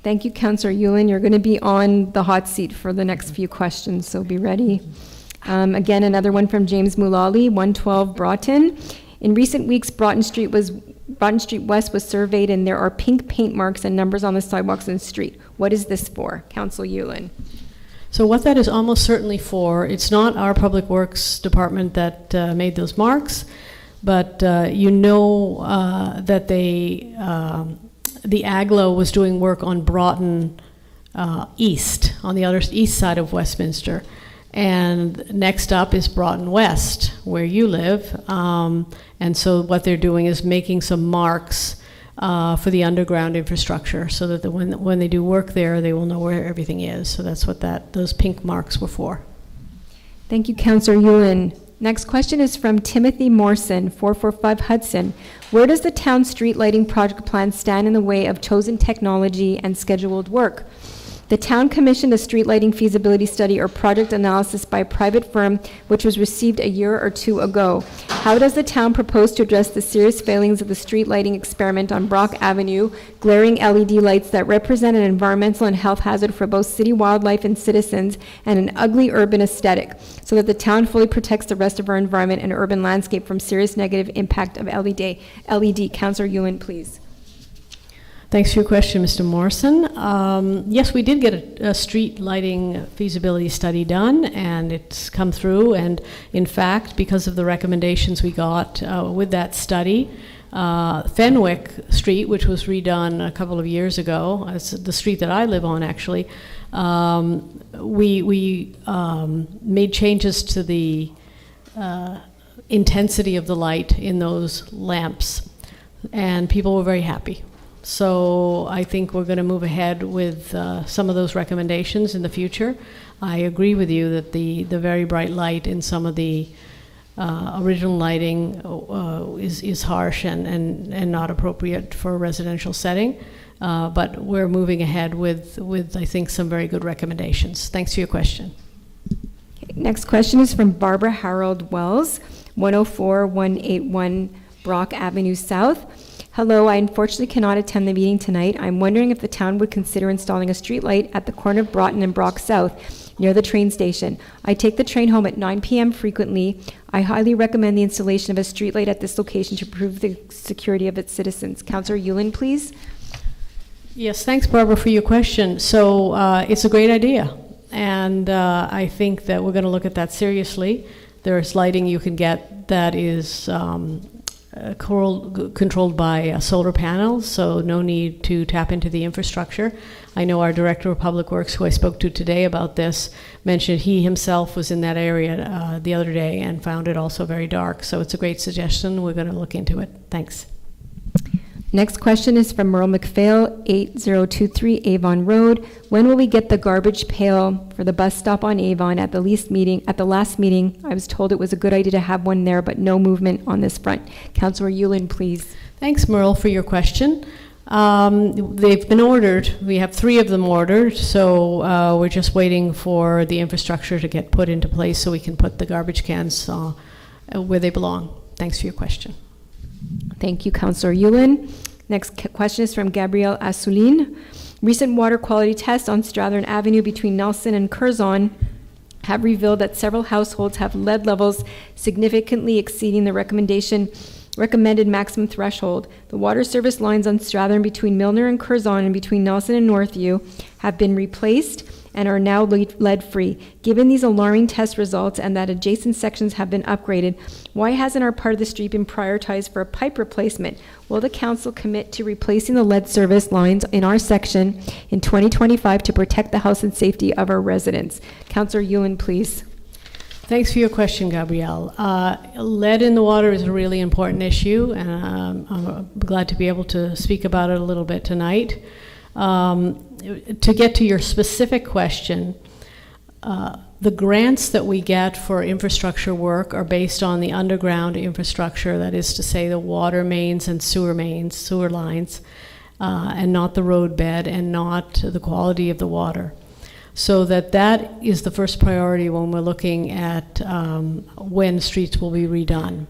Thank you, Councillor Yulin. You're going to be on the hot seat for the next few questions, so be ready. Again, another one from James Mulally, 112 Broughton. In recent weeks, Broughton Street West was surveyed, and there are pink paint marks and numbers on the sidewalks and street. What is this for? Councillor Yulin. So what that is almost certainly for, it's not our Public Works Department that made those marks, but you know that they, the AGLO was doing work on Broughton East, on the other east side of Westminster. And next up is Broughton West, where you live. And so what they're doing is making some marks for the underground infrastructure, so that when they do work there, they will know where everything is. So that's what those pink marks were for. Thank you, Councillor Yulin. Next question is from Timothy Morrison, 445 Hudson. Where does the town street lighting project plan stand in the way of chosen technology and scheduled work? The town commissioned a street lighting feasibility study or project analysis by a private firm, which was received a year or two ago. How does the town propose to address the serious failings of the street lighting experiment on Brock Avenue, glaring LED lights that represent an environmental and health hazard for both city wildlife and citizens, and an ugly urban aesthetic, so that the town fully protects the rest of our environment and urban landscape from serious negative impact of LED? Councillor Yulin, please. Thanks for your question, Mr. Morrison. Yes, we did get a street lighting feasibility study done, and it's come through. And in fact, because of the recommendations we got with that study, Fenwick Street, which was redone a couple of years ago, it's the street that I live on actually, we made changes to the intensity of the light in those lamps, and people were very happy. So I think we're going to move ahead with some of those recommendations in the future. I agree with you that the very bright light in some of the original lighting is harsh and not appropriate for a residential setting. But we're moving ahead with I think some very good recommendations. Thanks for your question. Okay, next question is from Barbara Harold Wells, 104-181 Brock Avenue South. Hello, I unfortunately cannot attend the meeting tonight. I'm wondering if the town would consider installing a street light at the corner of Broughton and Brock South near the train station. I take the train home at 9 p.m. frequently. I highly recommend the installation of a street light at this location to improve the security of its citizens. Councillor Yulin, please. Yes, thanks, Barbara, for your question. So it's a great idea, and I think that we're going to look at that seriously. There's lighting you can get that is controlled by solar panels, so no need to tap into the infrastructure. I know our Director of Public Works, who I spoke to today about this, mentioned he himself was in that area the other day and found it also very dark. So it's a great suggestion. We're going to look into it. Thanks. Next question is from Merle McPhail, 8023 Avon Road. When will we get the garbage pail for the bus stop on Avon? At the last meeting, I was told it was a good idea to have one there, but no movement on this front. Councillor Yulin, please. Thanks, Merle, for your question. They've been ordered. We have 3 of them ordered, so we're just waiting for the infrastructure to get put into place so we can put the garbage cans where they belong. Thanks for your question. Thank you, Councillor Yulin. Next question is from Gabrielle Assoulin. Recent water quality tests on Strathern Avenue between Nelson and Curzon have revealed that several households have lead levels significantly exceeding the recommended maximum threshold. The water service lines on Strathern between Milner and Curzon and between Nelson and Northview have been replaced and are now lead-free. Given these alarming test results and that adjacent sections have been upgraded, why hasn't our part of the street been prioritized for a pipe replacement? Will the council commit to replacing the lead service lines in our section in 2025 to protect the health and safety of our residents? Councillor Yulin, please. Thanks for your question, Gabrielle. Lead in the water is a really important issue, and I'm glad to be able to speak about it a little bit tonight. To get to your specific question, the grants that we get for infrastructure work are based on the underground infrastructure, that is to say the water mains and sewer lines, and not the road bed and not the quality of the water. So that is the first priority when we're looking at when streets will be redone.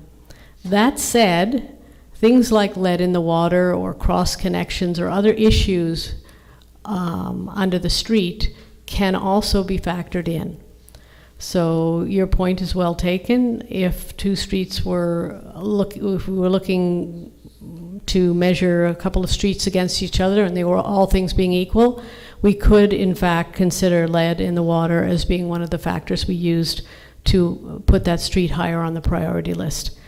That said, things like lead in the water or cross connections or other issues under the street can also be factored in. So your point is well taken. If two streets if we were looking to measure a couple of streets against each other and they were all things being equal, we could in fact consider lead in the water as being one of the factors we used to put that street higher on the priority list.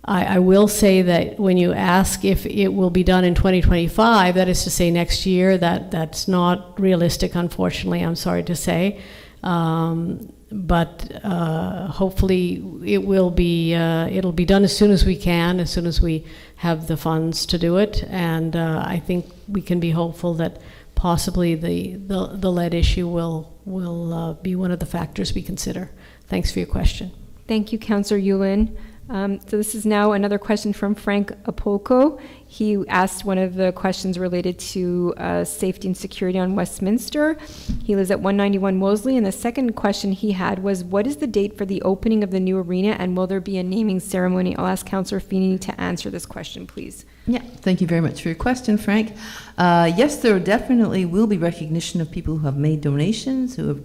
I will say that when you ask if it will be done in 2025, that is to say next year, that's not realistic, unfortunately, I'm sorry to say. But hopefully it will be, it'll be done as soon as we can, as soon as we have the funds to do it. And I think we can be hopeful that possibly the lead issue will be one of the factors we consider. Thanks for your question. Thank you, Councillor Yulin. So this is now another question from Frank Apolko. He asked one of the questions related to safety and security on Westminster. He lives at 191 Moseley, and the second question he had was, what is the date for the opening of the new arena, and will there be a naming ceremony? I'll ask Councillor Feeney to answer this question, please. Yeah, thank you very much for your question, Frank. Yes, there definitely will be recognition of people who have made donations, who have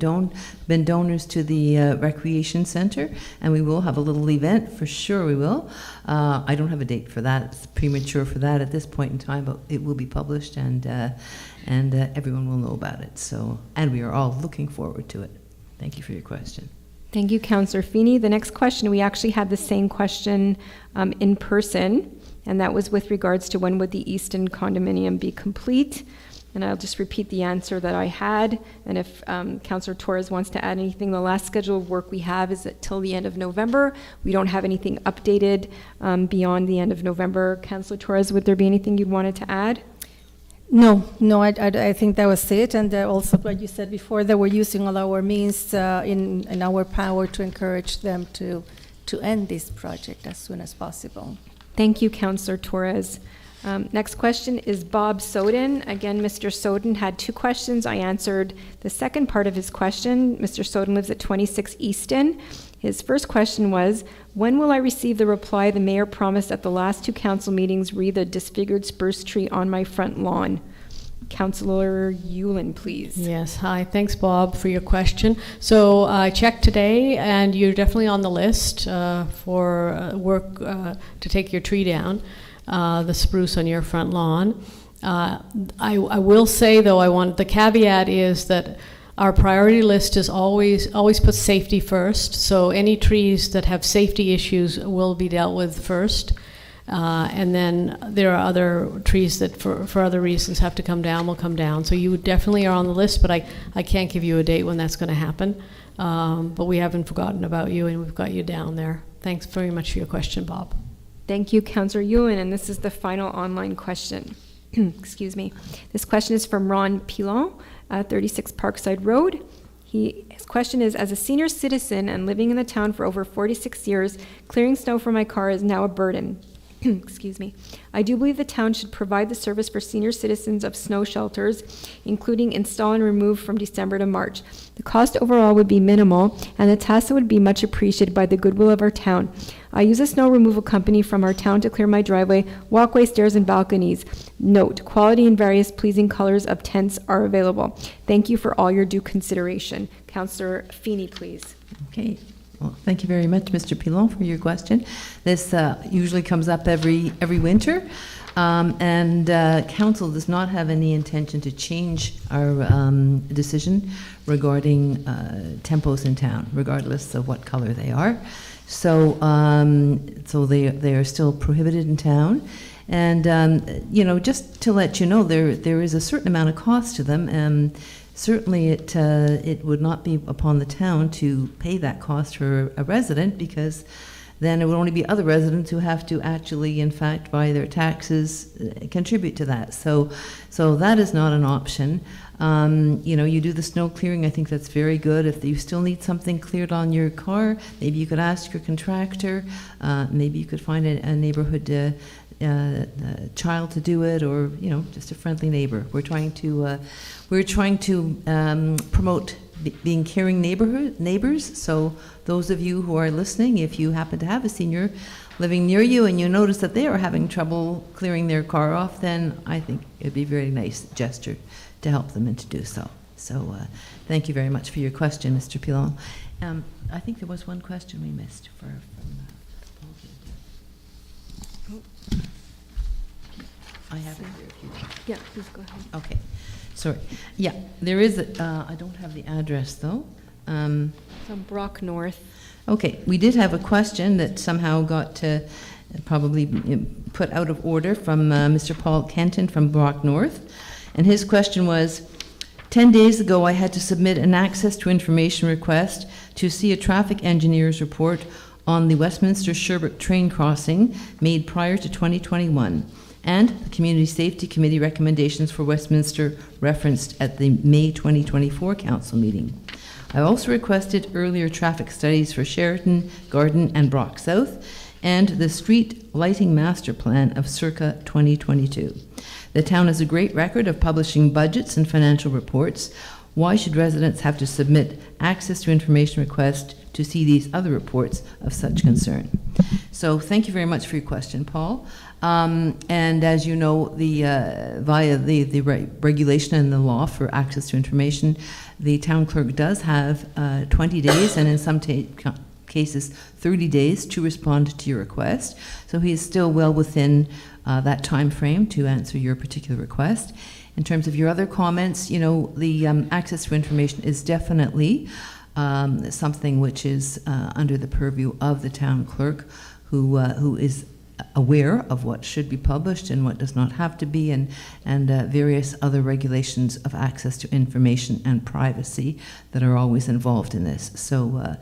been donors to the Recreation Centre, and we will have a little event, for sure we will. I don't have a date for that. It's premature for that at this point in time, but it will be published and everyone will know about it. So, and we are all looking forward to it. Thank you for your question. Thank you, Councillor Feeney. The next question, we actually had the same question in person, and that was with regards to when would the Easton condominium be complete. And I'll just repeat the answer that I had. And if Councillor Torres wants to add anything, the last schedule of work we have is till the end of November. We don't have anything updated beyond the end of November. Councillor Torres, would there be anything you'd wanted to add? No, I think that was it. And also what you said before, that we're using all our means in our power to encourage them to end this project as soon as possible. Thank you, Councillor Torres. Next question is Bob Soden. Again, Mr. Soden had two questions. I answered the second part of his question. Mr. Soden lives at 26 Easton. His first question was, when will I receive the reply the mayor promised at the last two council meetings re the disfigured spruce tree on my front lawn? Councillor Yulin, please. Yes, hi, thanks Bob for your question. So I checked today and you're definitely on the list for work to take your tree down, the spruce on your front lawn. I will say though, the caveat is that our priority list is always puts safety first. So any trees that have safety issues will be dealt with first. And then there are other trees that for other reasons have to come down, will come down. So you definitely are on the list, but I can't give you a date when that's going to happen. But we haven't forgotten about you and we've got you down there. Thanks very much for your question, Bob. Thank you, Councillor Yulin, and this is the final online question. Excuse me. This question is from Ron Pilon, 36 Parkside Road. His question is, as a senior citizen and living in the town for over 46 years, clearing snow for my car is now a burden. excuse me. I do believe the town should provide the service for senior citizens of snow shelters, including install and remove from December to March. The cost overall would be minimal, and the task would be much appreciated by the goodwill of our town. I use a snow removal company from our town to clear my driveway, walkway, stairs, and balconies. Note, quality and various pleasing colors of tents are available. Thank you for all your due consideration. Councillor Feeney, please. Okay. Well, thank you very much, Mr. Pilon, for your question. This usually comes up every winter, and council does not have any intention to change our decision regarding tempos in town, regardless of what color they are. So, they are still prohibited in town, and just to let you know, there is a certain amount of cost to them. Certainly, it would not be upon the town to pay that cost for a resident, because then it would only be other residents who have to actually, in fact, by their taxes, contribute to that. So that is not an option. You do the snow clearing. I think that's very good. If you still need something cleared on your car, maybe you could ask your contractor. Maybe you could find a neighborhood child to do it, or just a friendly neighbor. We're trying to promote being caring neighbors. So those of you who are listening, if you happen to have a senior living near you and you notice that they are having trouble clearing their car off, then I think it'd be a very nice gesture to help them and to do so. So thank you very much for your question, Mr. Pilon. I think there was one question we missed from I have it here. Yeah, please go ahead. Okay. Sorry. Yeah, there is I don't have the address, though. From Brock North. Okay, we did have a question that somehow got probably put out of order from Mr. Paul Kenton from Brock North. And his question was, 10 days ago I had to submit an access to information request to see a traffic engineer's report on the Westminster-Sherbrooke train crossing made prior to 2021. And the Community Safety Committee recommendations for Westminster referenced at the May 2024 Council meeting. I also requested earlier traffic studies for Sheraton, Garden, and Brock South, and the street lighting master plan of circa 2022. The town has a great record of publishing budgets and financial reports. Why should residents have to submit access to information requests to see these other reports of such concern? So thank you very much for your question, Paul. And as you know, via the regulation and the law for access to information, the town clerk does have 20 days, and in some cases 30 days to respond to your request. So he is still well within that time frame to answer your particular request. In terms of your other comments, the access to information is definitely something which is under the purview of the town clerk, who is aware of what should be published and what does not have to be, and various other regulations of access to information and privacy that are always involved in this. So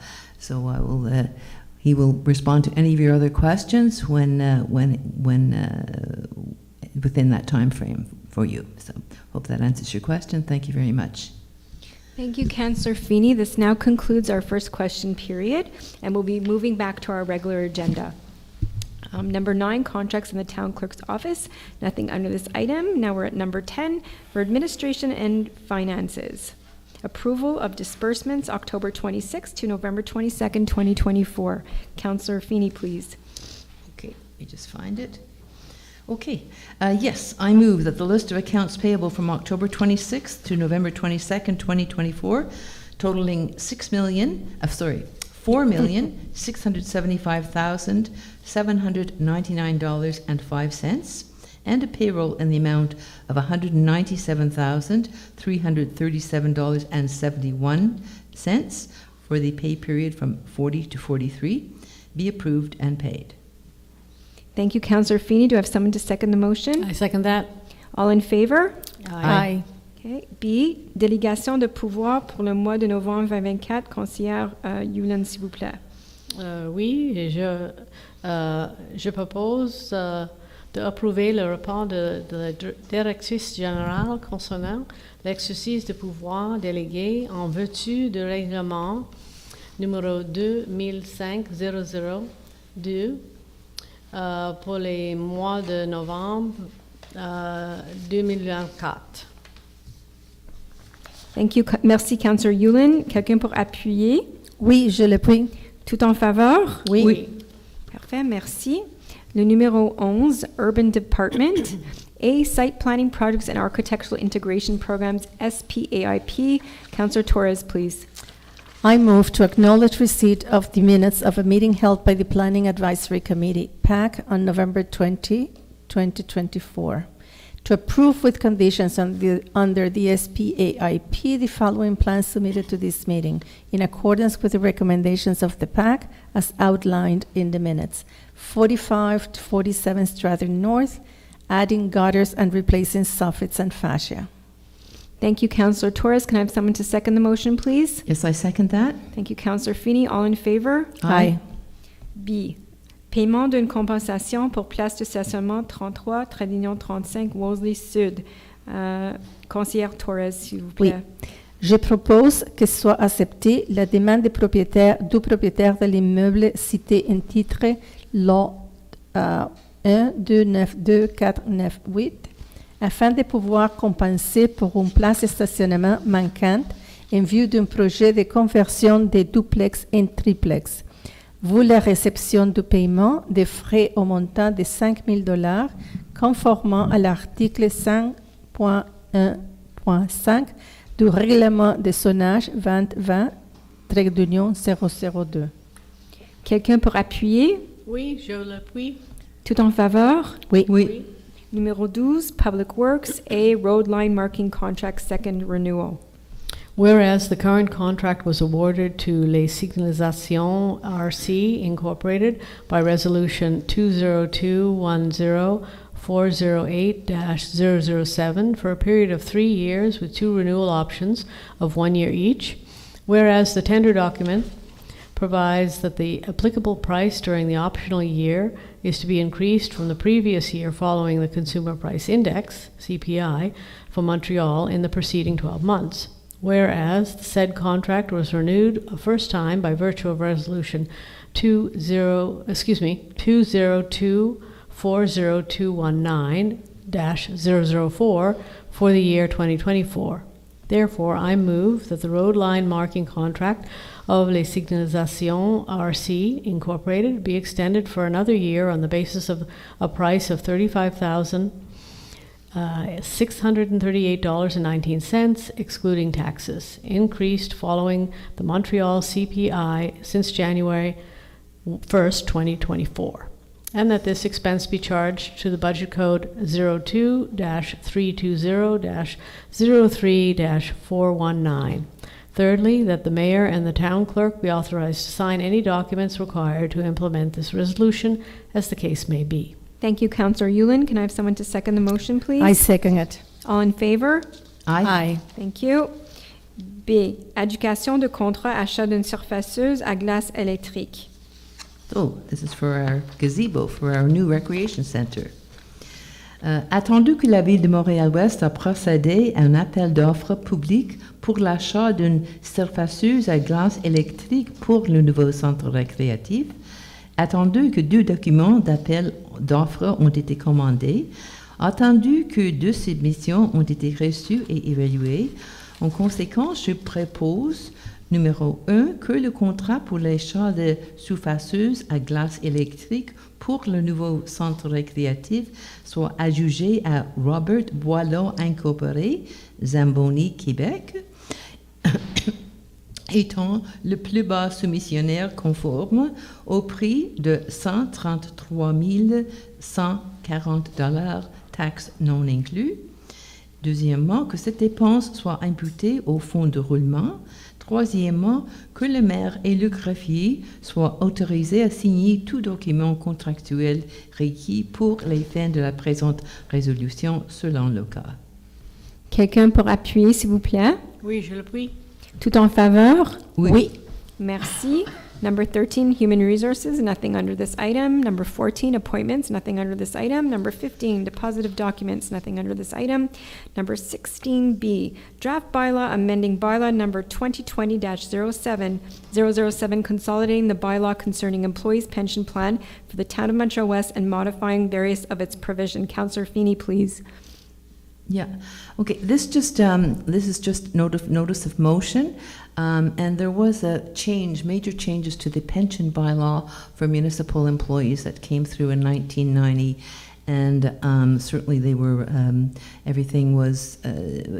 he will respond to any of your other questions when within that time frame for you. So hope that answers your question. Thank you very much. Thank you, Councillor Feeney. This now concludes our first question period, and we'll be moving back to our regular agenda. Number 9, contracts in the town clerk's office. Nothing under this item. Now we're at number 10 for administration and finances. Approval of disbursements October 26th to November 22nd, 2024. Councillor Feeney, please. Okay, let me just find it. Okay, yes, I move that the list of accounts payable from October 26th to November 22nd, 2024, totaling $4,675,799.05, and a payroll in the amount of $197,337.71 for the pay period from 40 to 43 be approved and paid. Thank you, Councillor Feeney. Do I have someone to second the motion? I second that. All in favor? Aye. Okay. B, délégation de pouvoir pour le mois de novembre 2024. Conseillère Yulen, s'il vous plaît. Oui, je propose d'approuver le rapport de la directrice générale concernant l'exercice de pouvoir délégué en vertu du règlement numéro 2005-002 pour les mois de novembre 2024. Thank you. Merci, Councillor Yulin. Quelqu'un pour appuyer? Oui, je le prie. Tout en faveur? Oui. Parfait, merci. Le numéro 11, Urban Department. A, Site Planning Projects and Architectural Integration Programs, SPAIP. Councillor Torres, please. I move to acknowledge receipt of the minutes of a meeting held by the Planning Advisory Committee, PAC, on November 20, 2024. To approve with conditions under the SPAIP the following plans submitted to this meeting in accordance with the recommendations of the PAC as outlined in the minutes. 45 to 47 Strathern North, adding gutters and replacing soffits and fascia. Thank you, Councillor Torres. Can I have someone to second the motion, please? Yes, I second that. Thank you, Councillor Feeney. All in favor? Aye. B. Paiement d'une compensation pour place de stationnement 33, Tradunion 35, Wolseley Sud. Conseillère Torres, s'il vous plaît. Oui. Je propose que soit acceptée la demande du propriétaire de l'immeuble cité en titre lot 1292498 afin de pouvoir compenser pour une place de stationnement manquante en vue d'un projet de conversion de duplex en triplex. Vous la réception du paiement des frais au montant de $5,000 conformément à l'article 5.1.5 du règlement de zonage 2020-002. Quelqu'un pour appuyer? Oui, je l'appuie. Tout en faveur? Oui. Oui. Numéro 12, Public Works, A, Road Line Marking Contract, second renewal. Whereas the current contract was awarded to Les Signalisations RC Incorporated by Resolution 20210-408-007 for a period of 3 years with 2 renewal options of 1 year each. Whereas the tender document provides that the applicable price during the optional year is to be increased from the previous year following the Consumer Price Index, CPI, for Montreal in the preceding 12 months. Whereas the said contract was renewed a first time by virtue of Resolution 202-40219-004 for the year 2024. Therefore, I move that the road line marking contract of Les Signalisations RC Incorporated be extended for another year on the basis of a price of $35,638.19, excluding taxes, increased following the Montreal CPI since January 1st, 2024. And that this expense be charged to the budget code 02-320-03-419. Thirdly, that the mayor and the town clerk be authorized to sign any documents required to implement this resolution as the case may be. Thank you, Councillor Yulin. Can I have someone to second the motion, please? I second it. All in favor? Aye. Thank you. B. Adjudication de contrat achat d'une surfaceuse à glace électrique. Oh, this is for our gazebo, for our new recreation center. Attendu que la Ville de Montréal-Ouest a procédé à un appel d'offres public pour l'achat d'une surfaceuse à glace électrique pour le nouveau centre récréatif, attendu que 2 documents d'appel d'offres ont été commandés, attendu que 2 submissions ont été reçues et évaluées, en conséquence, je propose numéro 1, que le contrat pour l'achat de surfaceuses à glace électrique pour le nouveau centre récréatif soit adjugé à Robert Boileau Incorporé, Zamboni, Québec, étant le plus bas soumissionnaire conforme au prix de $133 140, taxes non inclus. Deuxièmement, que cette dépense soit imputée au fonds de roulement. Troisièmement, que le maire et le greffier soient autorisés à signer tout document contractuel requis pour les fins de la présente résolution selon le cas. Quelqu'un pour appuyer, s'il vous plaît? Oui, je l'appuie. Tout en faveur? Oui. Merci. Number 13, Human Resources, nothing under this item. Number 14, Appointments, nothing under this item. Number 15, Deposit of Documents, nothing under this item. Number 16B, Draft Bylaw amending Bylaw number 2020-007, consolidating the bylaw concerning employees' pension plan for the town of Montreal-West and modifying various of its provision. Councillor Feeney, please. Yeah, okay, this is just notice of motion, and there was a change, major changes to the pension bylaw for municipal employees that came through in 1990, and certainly they were, everything was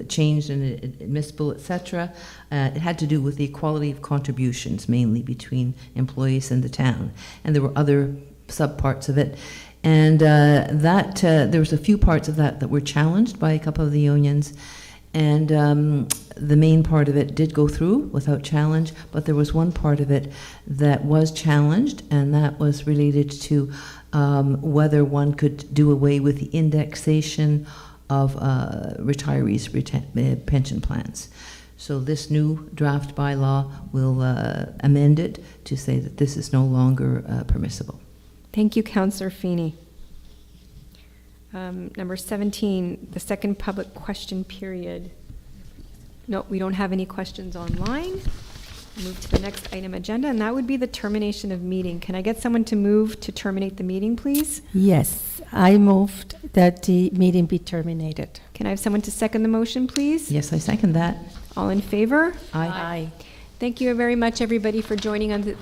changed and admissible, etc. It had to do with the equality of contributions, mainly between employees and the town, and there were other subparts of it. And there was a few parts of that were challenged by a couple of the unions, and the main part of it did go through without challenge, but there was one part of it that was challenged, and that was related to whether one could do away with the indexation of retirees' pension plans. So this new draft bylaw will amend it to say that this is no longer permissible. Thank you, Councillor Feeney. Number 17, the second public question period. No, we don't have any questions online. Move to the next item agenda, and that would be the termination of meeting. Can I get someone to move to terminate the meeting, please? Yes, I moved that the meeting be terminated. Can I have someone to second the motion, please? Yes, I second that. All in favor? Aye. Thank you very much, everybody, for joining us this